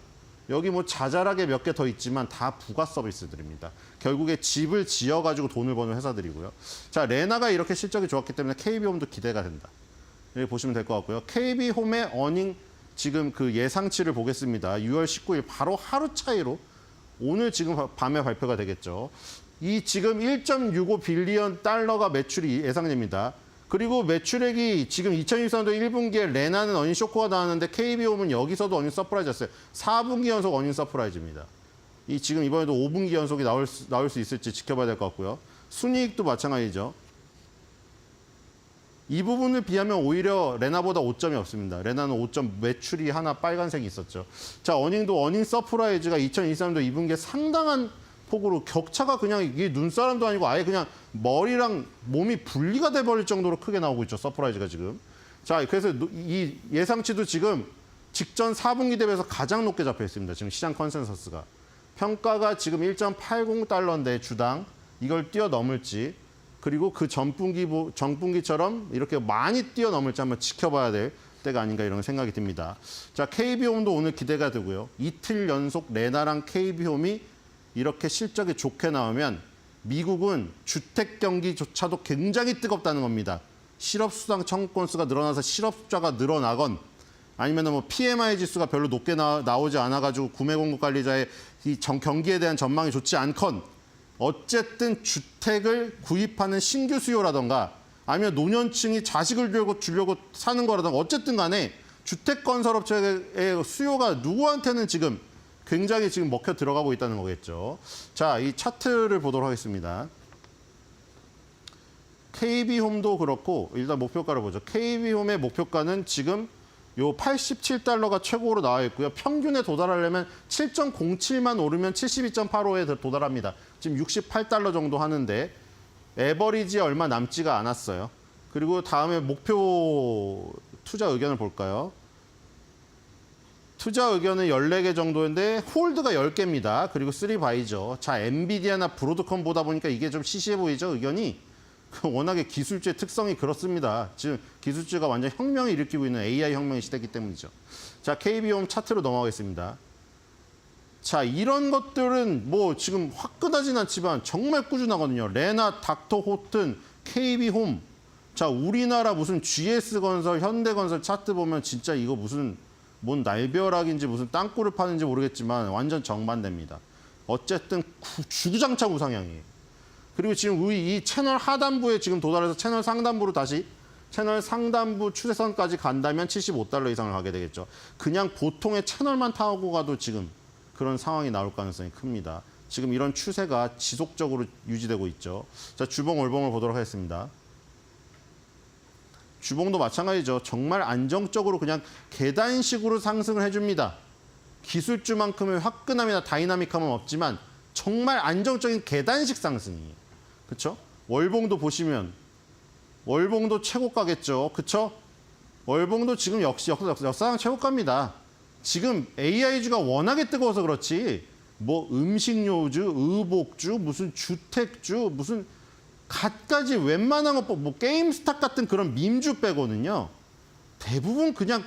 여기 뭐 자잘하게 몇 개 더 있지만 다 부가 서비스들입니다. 결국에 집을 지어가지고 돈을 버는 회사들이고요. 자, 레나가 이렇게 실적이 좋았기 때문에 KB홈도 기대가 된다. 여기 보시면 될 것 같고요. KB홈의 어닝 지금 그 예상치를 보겠습니다. 6월 19일 바로 하루 차이로 오늘 지금 밤에 발표가 되겠죠. 이 지금 1.65 빌리언 달러가 매출이 예상됩니다. 그리고 매출액이 지금 2024년도 1분기에 레나는 어닝 쇼크가 나왔는데 KB홈은 여기서도 어닝 서프라이즈였어요. 4분기 연속 어닝 서프라이즈입니다. 이 지금 이번에도 5분기 연속이 나올 수 있을지 지켜봐야 될 것 같고요. 순이익도 마찬가지죠. 이 부분을 비하면 오히려 레나보다 5점이 없습니다. 레나는 5점 매출이 하나 빨간색이 있었죠. 자, 어닝도 어닝 서프라이즈가 2023년도 2분기에 상당한 폭으로 격차가 그냥 이게 눈사람도 아니고 아예 그냥 머리랑 몸이 분리가 돼버릴 정도로 크게 나오고 있죠. 서프라이즈가 지금. 자, 그래서 이 예상치도 지금 직전 4분기 대비해서 가장 높게 잡혀 있습니다. 지금 시장 컨센서스가. 평가가 지금 1.80달러인데 주당 이걸 뛰어넘을지 그리고 그 전분기처럼 이렇게 많이 뛰어넘을지 한번 지켜봐야 될 때가 아닌가 이런 생각이 듭니다. 자, KB홈도 오늘 기대가 되고요. 이틀 연속 레나랑 KB홈이 이렇게 실적이 좋게 나오면 미국은 주택 경기조차도 굉장히 뜨겁다는 겁니다. 실업수당 청구 건수가 늘어나서 실업자가 늘어나건 아니면 뭐 PMI 지수가 별로 높게 나오지 않아가지고 구매 공급 관리자의 이 경기에 대한 전망이 좋지 않건 어쨌든 주택을 구입하는 신규 수요라던가 아니면 노년층이 자식을 주려고 사는 거라던가 어쨌든 간에 주택 건설업체의 수요가 누구한테는 지금 굉장히 지금 먹혀 들어가고 있다는 거겠죠. 자, 이 차트를 보도록 하겠습니다. KB홈도 그렇고 일단 목표가를 보죠. KB홈의 목표가는 지금 요 87달러가 최고로 나와 있고요. 평균에 도달하려면 7.07만 오르면 72.85에 도달합니다. 지금 68달러 정도 하는데 에버리지에 얼마 남지가 않았어요. 그리고 다음에 목표 투자 의견을 볼까요? 투자 의견은 14개 정도인데 홀드가 10개입니다. 그리고 3바이죠. 자, 엔비디아나 브로드컴 보다 보니까 이게 좀 시시해 보이죠, 의견이? 워낙에 기술주의 특성이 그렇습니다. 지금 기술주가 완전 혁명을 일으키고 있는 AI 혁명의 시대이기 때문이죠. 자, KB홈 차트로 넘어가겠습니다. 자, 이런 것들은 뭐 지금 화끈하진 않지만 정말 꾸준하거든요. 레나, 닥터호튼, KB홈. 자, 우리나라 무슨 GS건설, 현대건설 차트 보면 진짜 이거 무슨 뭔 날벼락인지 무슨 땅굴을 파는지 모르겠지만 완전 정반대입니다. 어쨌든 주구장창 우상향이에요. 그리고 지금 우리 이 채널 하단부에 지금 도달해서 채널 상단부로 다시 채널 상단부 추세선까지 간다면 75달러 이상을 가게 되겠죠. 그냥 보통의 채널만 타고 가도 지금 그런 상황이 나올 가능성이 큽니다. 지금 이런 추세가 지속적으로 유지되고 있죠. 자, 주봉, 월봉을 보도록 하겠습니다. 주봉도 마찬가지죠. 정말 안정적으로 그냥 계단식으로 상승을 해줍니다. 기술주만큼의 화끈함이나 다이나믹함은 없지만 정말 안정적인 계단식 상승이에요. 그렇죠? 월봉도 보시면 월봉도 최고가겠죠. 그렇죠? 월봉도 지금 역시 역사상 최고가입니다. 지금 AI주가 워낙에 뜨거워서 그렇지 뭐 음식료주, 의복주, 무슨 주택주, 무슨 갖가지 웬만한 것, 뭐 게임스탁 같은 그런 밈주 빼고는요. 대부분 그냥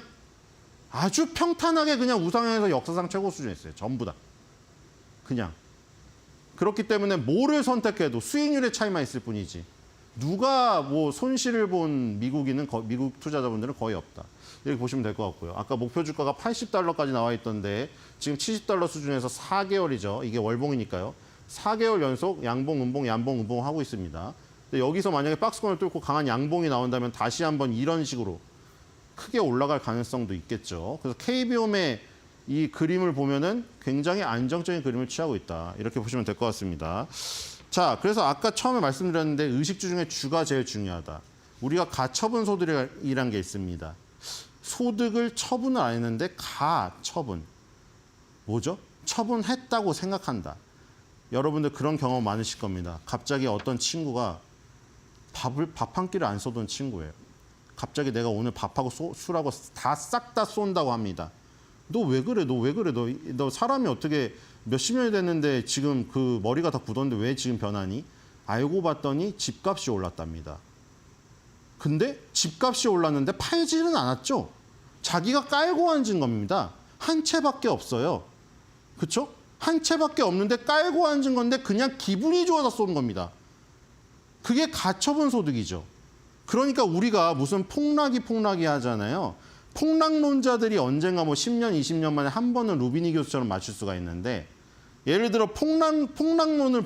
아주 평탄하게 그냥 우상향에서 역사상 최고 수준에 있어요. 전부 다. 그냥. 그렇기 때문에 뭐를 선택해도 수익률의 차이만 있을 뿐이지 누가 뭐 손실을 본 미국인은 미국 투자자분들은 거의 없다. 이렇게 보시면 될 것 같고요. 아까 목표 주가가 80달러까지 나와 있던데 지금 70달러 수준에서 4개월이죠. 이게 월봉이니까요. 4개월 연속 양봉, 음봉, 양봉, 음봉 하고 있습니다. 근데 여기서 만약에 박스권을 뚫고 강한 양봉이 나온다면 다시 한번 이런 식으로 크게 올라갈 가능성도 있겠죠. 그래서 KB홈의 이 그림을 보면은 굉장히 안정적인 그림을 취하고 있다. 이렇게 보시면 될 것 같습니다. 자, 그래서 아까 처음에 말씀드렸는데 의식주 중에 주가 제일 중요하다. 우리가 가처분 소득이란 게 있습니다. 소득을 처분을 안 했는데 가처분. 뭐죠? 처분했다고 생각한다. 여러분들 그런 경험 많으실 겁니다. 갑자기 어떤 친구가 밥 한 끼를 안 쏘던 친구예요. 갑자기 내가 오늘 밥하고 술하고 다 싹 다 쏜다고 합니다. 너 왜 그래? 너 왜 그래? 너 사람이 어떻게 몇십 년이 됐는데 지금 그 머리가 다 굳었는데 왜 지금 변하니? 알고 봤더니 집값이 올랐답니다. 근데 집값이 올랐는데 팔지는 않았죠. 자기가 깔고 앉은 겁니다. 한 채밖에 없어요. 그렇죠? 한 채밖에 없는데 깔고 앉은 건데 그냥 기분이 좋아서 쏜 겁니다. 그게 가처분 소득이죠. 그러니까 우리가 무슨 폭락이 하잖아요. 폭락론자들이 언젠가 뭐 10년, 20년 만에 한 번은 루비니 교수처럼 맞출 수가 있는데 예를 들어 폭락론을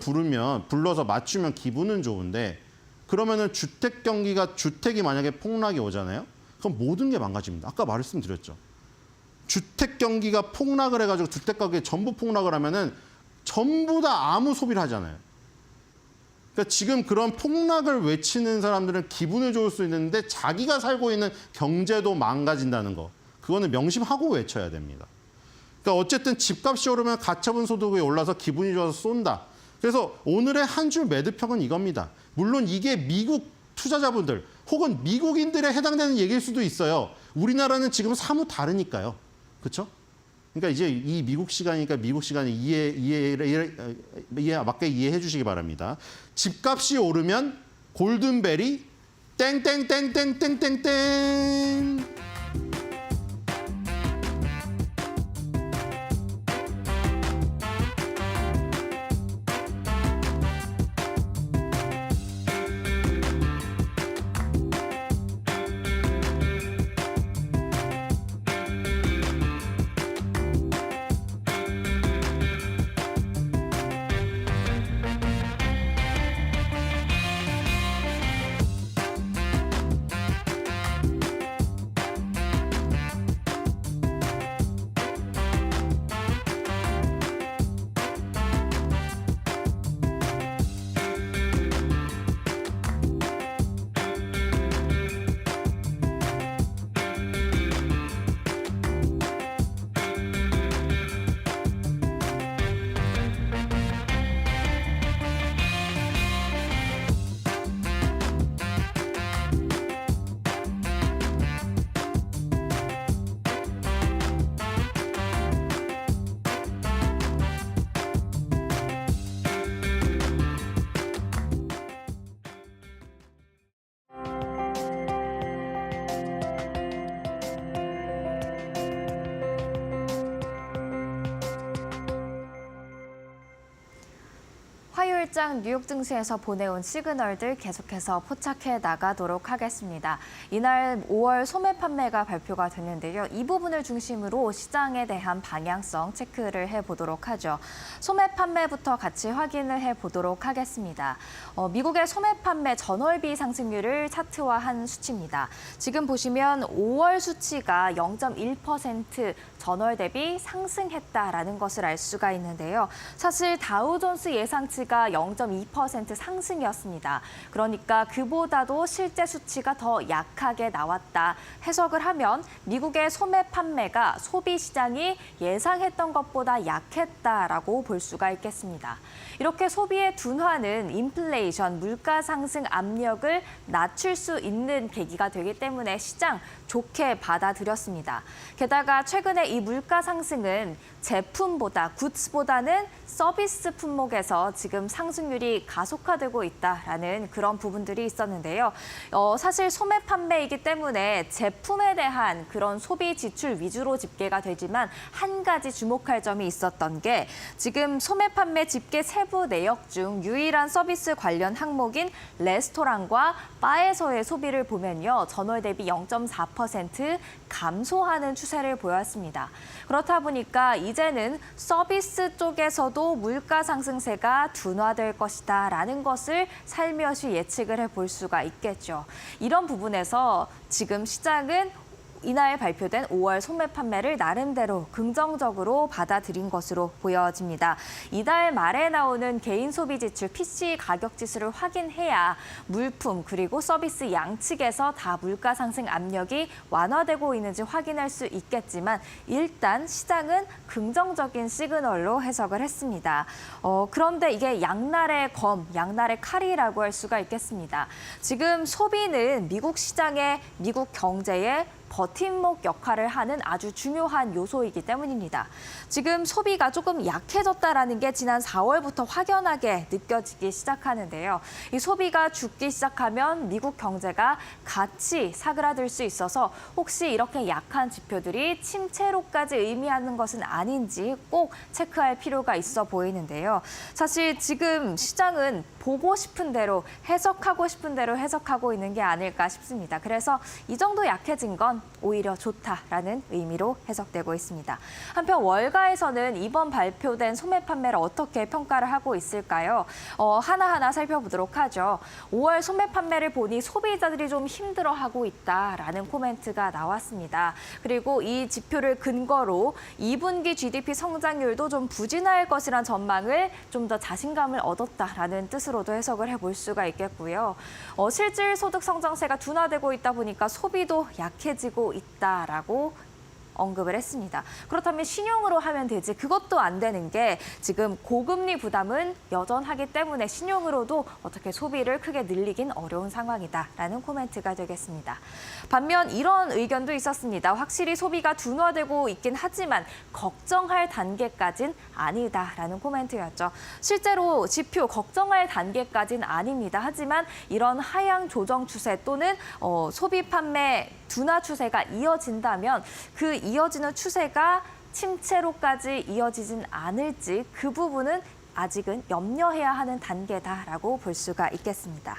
불러서 맞추면 기분은 좋은데 그러면은 주택이 만약에 폭락이 오잖아요. 그럼 모든 게 망가집니다. 아까 말씀드렸죠. 주택 경기가 폭락을 해가지고 주택 가격이 전부 폭락을 하면은 전부 다 아무 소비를 하잖아요. 그러니까 지금 그런 폭락을 외치는 사람들은 기분을 좋을 수 있는데 자기가 살고 있는 경제도 망가진다는 거. 그거는 명심하고 외쳐야 됩니다. 그러니까 어쨌든 집값이 오르면 가처분 소득이 올라서 기분이 좋아서 쏜다. 그래서 오늘의 한 줄 매도평은 이겁니다. 물론 이게 미국 투자자분들 혹은 미국인들에 해당되는 얘기일 수도 있어요. 우리나라는 지금 사뭇 다르니까요. 그렇죠? 그러니까 이제 이 미국 시간이니까 미국 시간에 맞게 이해해 주시기 바랍니다. 집값이 오르면 골든벨이 땡땡땡땡땡땡땡. 화요일장 뉴욕 증시에서 보내온 시그널들 계속해서 포착해 나가도록 하겠습니다. 이날 5월 소매 판매가 발표가 됐는데요. 이 부분을 중심으로 시장에 대한 방향성 체크를 해보도록 하죠. 소매 판매부터 같이 확인을 해보도록 하겠습니다. 미국의 소매 판매 전월비 상승률을 차트화한 수치입니다. 지금 보시면 5월 수치가 0.1% 전월 대비 상승했다라는 것을 알 수가 있는데요. 사실 다우존스 예상치가 0.2% 상승이었습니다. 그러니까 그보다도 실제 수치가 더 약하게 나왔다 해석을 하면 미국의 소매 판매가 소비 시장이 예상했던 것보다 약했다라고 볼 수가 있겠습니다. 이렇게 소비의 둔화는 인플레이션, 물가 상승 압력을 낮출 수 있는 계기가 되기 때문에 시장 좋게 받아들였습니다. 게다가 최근에 이 물가 상승은 제품보다, 굿즈보다는 서비스 품목에서 지금 상승률이 가속화되고 있다라는 그런 부분들이 있었는데요. 사실 소매 판매이기 때문에 제품에 대한 그런 소비 지출 위주로 집계가 되지만 한 가지 주목할 점이 있었던 게 지금 소매 판매 집계 세부 내역 중 유일한 서비스 관련 항목인 레스토랑과 바에서의 소비를 보면요. 전월 대비 0.4% 감소하는 추세를 보였습니다. 그렇다 보니까 이제는 서비스 쪽에서도 물가 상승세가 둔화될 것이다라는 것을 살며시 예측을 해볼 수가 있겠죠. 이런 부분에서 지금 시장은 이날 발표된 5월 소매 판매를 나름대로 긍정적으로 받아들인 것으로 보여집니다. 이달 말에 나오는 개인 소비 지출 PC 가격 지수를 확인해야 물품 그리고 서비스 양측에서 다 물가 상승 압력이 완화되고 있는지 확인할 수 있겠지만 일단 시장은 긍정적인 시그널로 해석을 했습니다. 그런데 이게 양날의 검, 양날의 칼이라고 할 수가 있겠습니다. 지금 소비는 미국 시장의 미국 경제의 버팀목 역할을 하는 아주 중요한 요소이기 때문입니다. 지금 소비가 조금 약해졌다라는 게 지난 4월부터 확연하게 느껴지기 시작하는데요. 이 소비가 죽기 시작하면 미국 경제가 같이 사그라들 수 있어서 혹시 이렇게 약한 지표들이 침체로까지 의미하는 것은 아닌지 꼭 체크할 필요가 있어 보이는데요. 사실 지금 시장은 보고 싶은 대로 해석하고 싶은 대로 해석하고 있는 게 아닐까 싶습니다. 그래서 이 정도 약해진 건 오히려 좋다라는 의미로 해석되고 있습니다. 한편 월가에서는 이번 발표된 소매 판매를 어떻게 평가를 하고 있을까요? 하나하나 살펴보도록 하죠. 5월 소매 판매를 보니 소비자들이 좀 힘들어하고 있다라는 코멘트가 나왔습니다. 그리고 이 지표를 근거로 2분기 GDP 성장률도 좀 부진할 것이란 전망을 좀 더 자신감을 얻었다라는 뜻으로도 해석을 해볼 수가 있겠고요. 실질 소득 성장세가 둔화되고 있다 보니까 소비도 약해지고 있다라고 언급을 했습니다. 그렇다면 신용으로 하면 되지 그것도 안 되는 게 지금 고금리 부담은 여전하기 때문에 신용으로도 어떻게 소비를 크게 늘리긴 어려운 상황이다라는 코멘트가 되겠습니다. 반면 이런 의견도 있었습니다. 확실히 소비가 둔화되고 있긴 하지만 걱정할 단계까진 아니다라는 코멘트였죠. 실제로 지표 걱정할 단계까진 아닙니다. 하지만 이런 하향 조정 추세 또는 소비 판매 둔화 추세가 이어진다면 그 이어지는 추세가 침체로까지 이어지진 않을지 그 부분은 아직은 염려해야 하는 단계다라고 볼 수가 있겠습니다.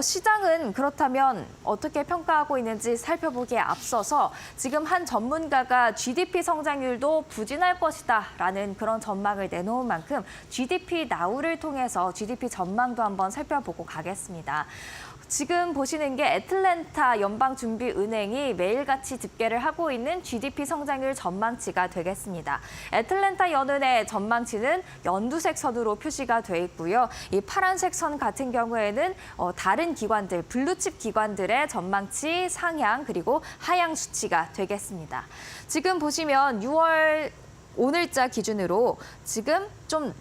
시장은 그렇다면 어떻게 평가하고 있는지 살펴보기에 앞서서 지금 한 전문가가 GDP 성장률도 부진할 것이다라는 그런 전망을 내놓은 만큼 GDP 나우를 통해서 GDP 전망도 한번 살펴보고 가겠습니다. 지금 보시는 게 애틀랜타 연방준비은행이 매일같이 집계를 하고 있는 GDP 성장률 전망치가 되겠습니다. 애틀랜타 연은의 전망치는 연두색 선으로 표시가 돼 있고요. 이 파란색 선 같은 경우에는 다른 기관들, 블루칩 기관들의 전망치 상향 그리고 하향 수치가 되겠습니다. 지금 보시면 6월 오늘자 기준으로 지금 좀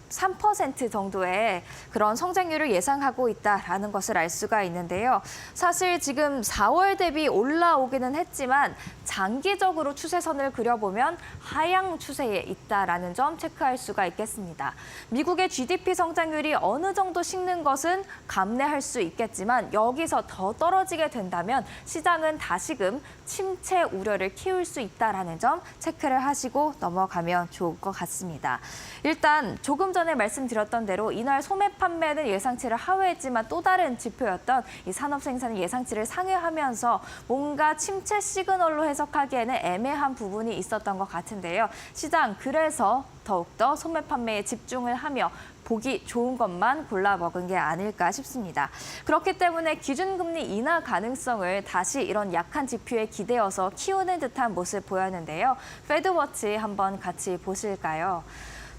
3% 정도의 그런 성장률을 예상하고 있다라는 것을 알 수가 있는데요. 사실 지금 4월 대비 올라오기는 했지만 장기적으로 추세선을 그려보면 하향 추세에 있다라는 점 체크할 수가 있겠습니다. 미국의 GDP 성장률이 어느 정도 식는 것은 감내할 수 있겠지만 여기서 더 떨어지게 된다면 시장은 다시금 침체 우려를 키울 수 있다라는 점 체크를 하시고 넘어가면 좋을 것 같습니다. 일단 조금 전에 말씀드렸던 대로 이날 소매 판매는 예상치를 하회했지만 또 다른 지표였던 이 산업 생산은 예상치를 상회하면서 뭔가 침체 시그널로 해석하기에는 애매한 부분이 있었던 것 같은데요. 시장 그래서 더욱더 소매 판매에 집중을 하며 보기 좋은 것만 골라 먹은 게 아닐까 싶습니다. 그렇기 때문에 기준금리 인하 가능성을 다시 이런 약한 지표에 기대어서 키우는 듯한 모습 보였는데요. 페드워치 한번 같이 보실까요?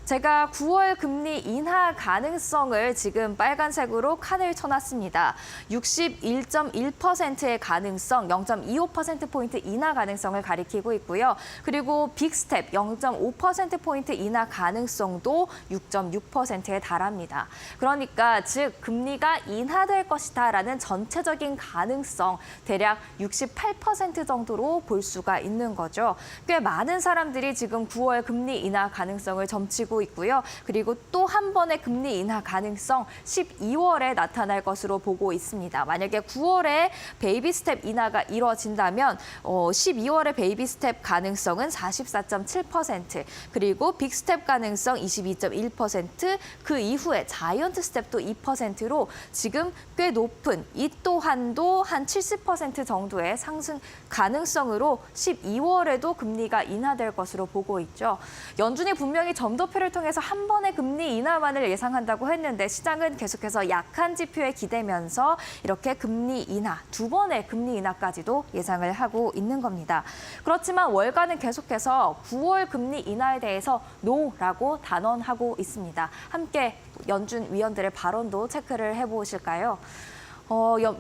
제가 9월 금리 인하 가능성을 지금 빨간색으로 칸을 쳐놨습니다. 61.1%의 가능성, 0.25%포인트 인하 가능성을 가리키고 있고요. 그리고 빅스텝 0.5%포인트 인하 가능성도 6.6%에 달합니다. 그러니까 즉 금리가 인하될 것이다라는 전체적인 가능성 대략 68% 정도로 볼 수가 있는 거죠. 꽤 많은 사람들이 지금 9월 금리 인하 가능성을 점치고 있고요. 그리고 또 한 번의 금리 인하 가능성 12월에 나타날 것으로 보고 있습니다. 만약에 9월에 베이비 스텝 인하가 이뤄진다면 12월에 베이비 스텝 가능성은 44.7%, 그리고 빅 스텝 가능성 22.1%, 그 이후에 자이언트 스텝도 2%로 지금 꽤 높은 이 또한도 한 70% 정도의 상승 가능성으로 12월에도 금리가 인하될 것으로 보고 있죠. 연준이 분명히 점도표를 통해서 한 번의 금리 인하만을 예상한다고 했는데 시장은 계속해서 약한 지표에 기대면서 이렇게 금리 인하, 두 번의 금리 인하까지도 예상을 하고 있는 겁니다. 그렇지만 월가는 계속해서 9월 금리 인하에 대해서 노라고 단언하고 있습니다. 함께 연준 위원들의 발언도 체크를 해보실까요?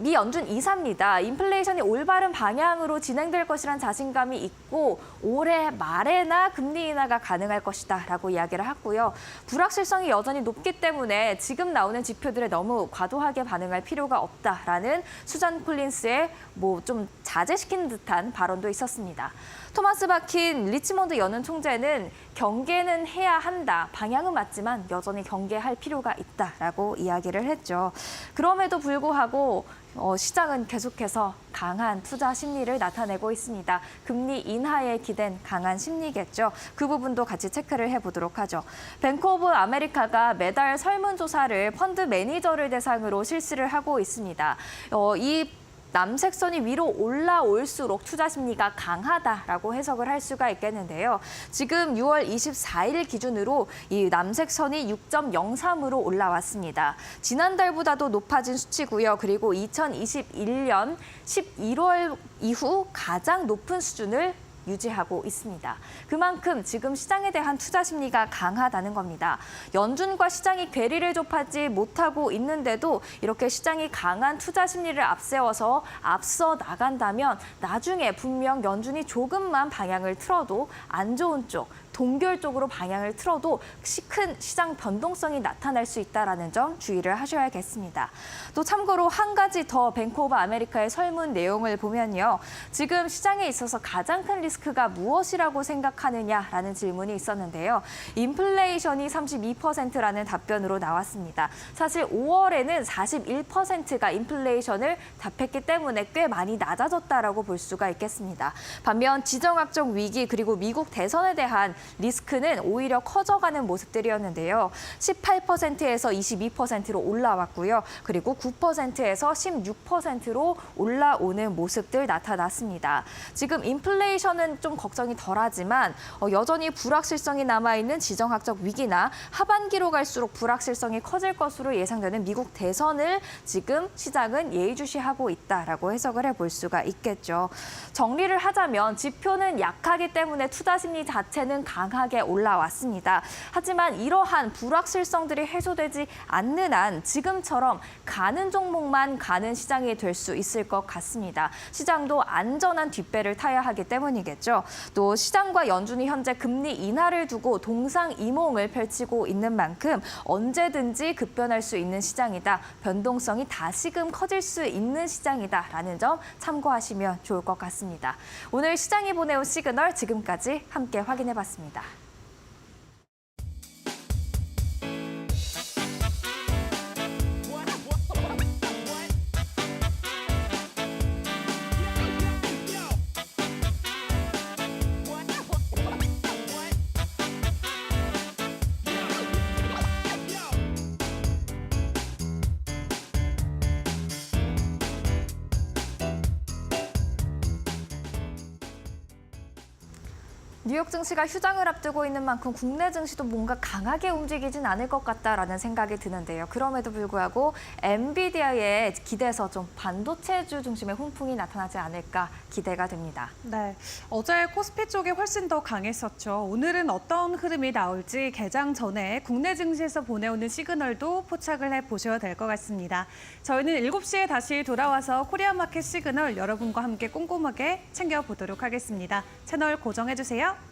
미 연준 이사입니다. 인플레이션이 올바른 방향으로 진행될 것이란 자신감이 있고 올해 말에나 금리 인하가 가능할 것이다라고 이야기를 했고요. 불확실성이 여전히 높기 때문에 지금 나오는 지표들에 너무 과도하게 반응할 필요가 없다라는 수잔 콜린스의 좀 자제시키는 듯한 발언도 있었습니다. 토마스 바킨 리치몬드 연은 총재는 경계는 해야 한다. 방향은 맞지만 여전히 경계할 필요가 있다라고 이야기를 했죠. 그럼에도 불구하고 시장은 계속해서 강한 투자 심리를 나타내고 있습니다. 금리 인하에 기댄 강한 심리겠죠. 그 부분도 같이 체크를 해보도록 하죠. 뱅크 오브 아메리카가 매달 설문조사를 펀드 매니저를 대상으로 실시를 하고 있습니다. 이 남색선이 위로 올라올수록 투자 심리가 강하다라고 해석을 할 수가 있겠는데요. 지금 6월 24일 기준으로 이 남색선이 6.03으로 올라왔습니다. 지난달보다도 높아진 수치고요. 그리고 2021년 11월 이후 가장 높은 수준을 유지하고 있습니다. 그만큼 지금 시장에 대한 투자 심리가 강하다는 겁니다. 연준과 시장이 괴리를 좁히지 못하고 있는데도 이렇게 시장이 강한 투자 심리를 앞세워서 앞서 나간다면 나중에 분명 연준이 조금만 방향을 틀어도 안 좋은 쪽, 동결 쪽으로 방향을 틀어도 큰 시장 변동성이 나타날 수 있다는 점 주의를 하셔야겠습니다. 또 참고로 한 가지 더 뱅크 오브 아메리카의 설문 내용을 보면요. 지금 시장에 있어서 가장 큰 리스크가 무엇이라고 생각하느냐라는 질문이 있었는데요. 인플레이션이 32%라는 답변으로 나왔습니다. 사실 5월에는 41%가 인플레이션을 답했기 때문에 꽤 많이 낮아졌다라고 볼 수가 있겠습니다. 반면 지정학적 위기 그리고 미국 대선에 대한 리스크는 오히려 커져가는 모습들이었는데요. 18%에서 22%로 올라왔고요. 그리고 9%에서 16%로 올라오는 모습들 나타났습니다. 지금 인플레이션은 좀 걱정이 덜하지만 여전히 불확실성이 남아있는 지정학적 위기나 하반기로 갈수록 불확실성이 커질 것으로 예상되는 미국 대선을 지금 시장은 예의주시하고 있다라고 해석을 해볼 수가 있겠죠. 정리를 하자면 지표는 약하기 때문에 투자 심리 자체는 강하게 올라왔습니다. 하지만 이러한 불확실성들이 해소되지 않는 한 지금처럼 가는 종목만 가는 시장이 될 수 있을 것 같습니다. 시장도 안전한 뒷배를 타야 하기 때문이겠죠. 또 시장과 연준이 현재 금리 인하를 두고 동상이몽을 펼치고 있는 만큼 언제든지 급변할 수 있는 시장이다. 변동성이 다시금 커질 수 있는 시장이다라는 점 참고하시면 좋을 것 같습니다. 오늘 시장이 보내온 시그널 지금까지 함께 확인해봤습니다. 뉴욕 증시가 휴장을 앞두고 있는 만큼 국내 증시도 뭔가 강하게 움직이진 않을 것 같다라는 생각이 드는데요. 그럼에도 불구하고 엔비디아에 기대서 좀 반도체주 중심의 훈풍이 나타나지 않을까 기대가 됩니다. 네, 어제 코스피 쪽이 훨씬 더 강했었죠. 오늘은 어떤 흐름이 나올지 개장 전에 국내 증시에서 보내오는 시그널도 포착을 해보셔야 될 것 같습니다. 저희는 7시에 다시 돌아와서 코리아 마켓 시그널 여러분과 함께 꼼꼼하게 챙겨보도록 하겠습니다. 채널 고정해주세요.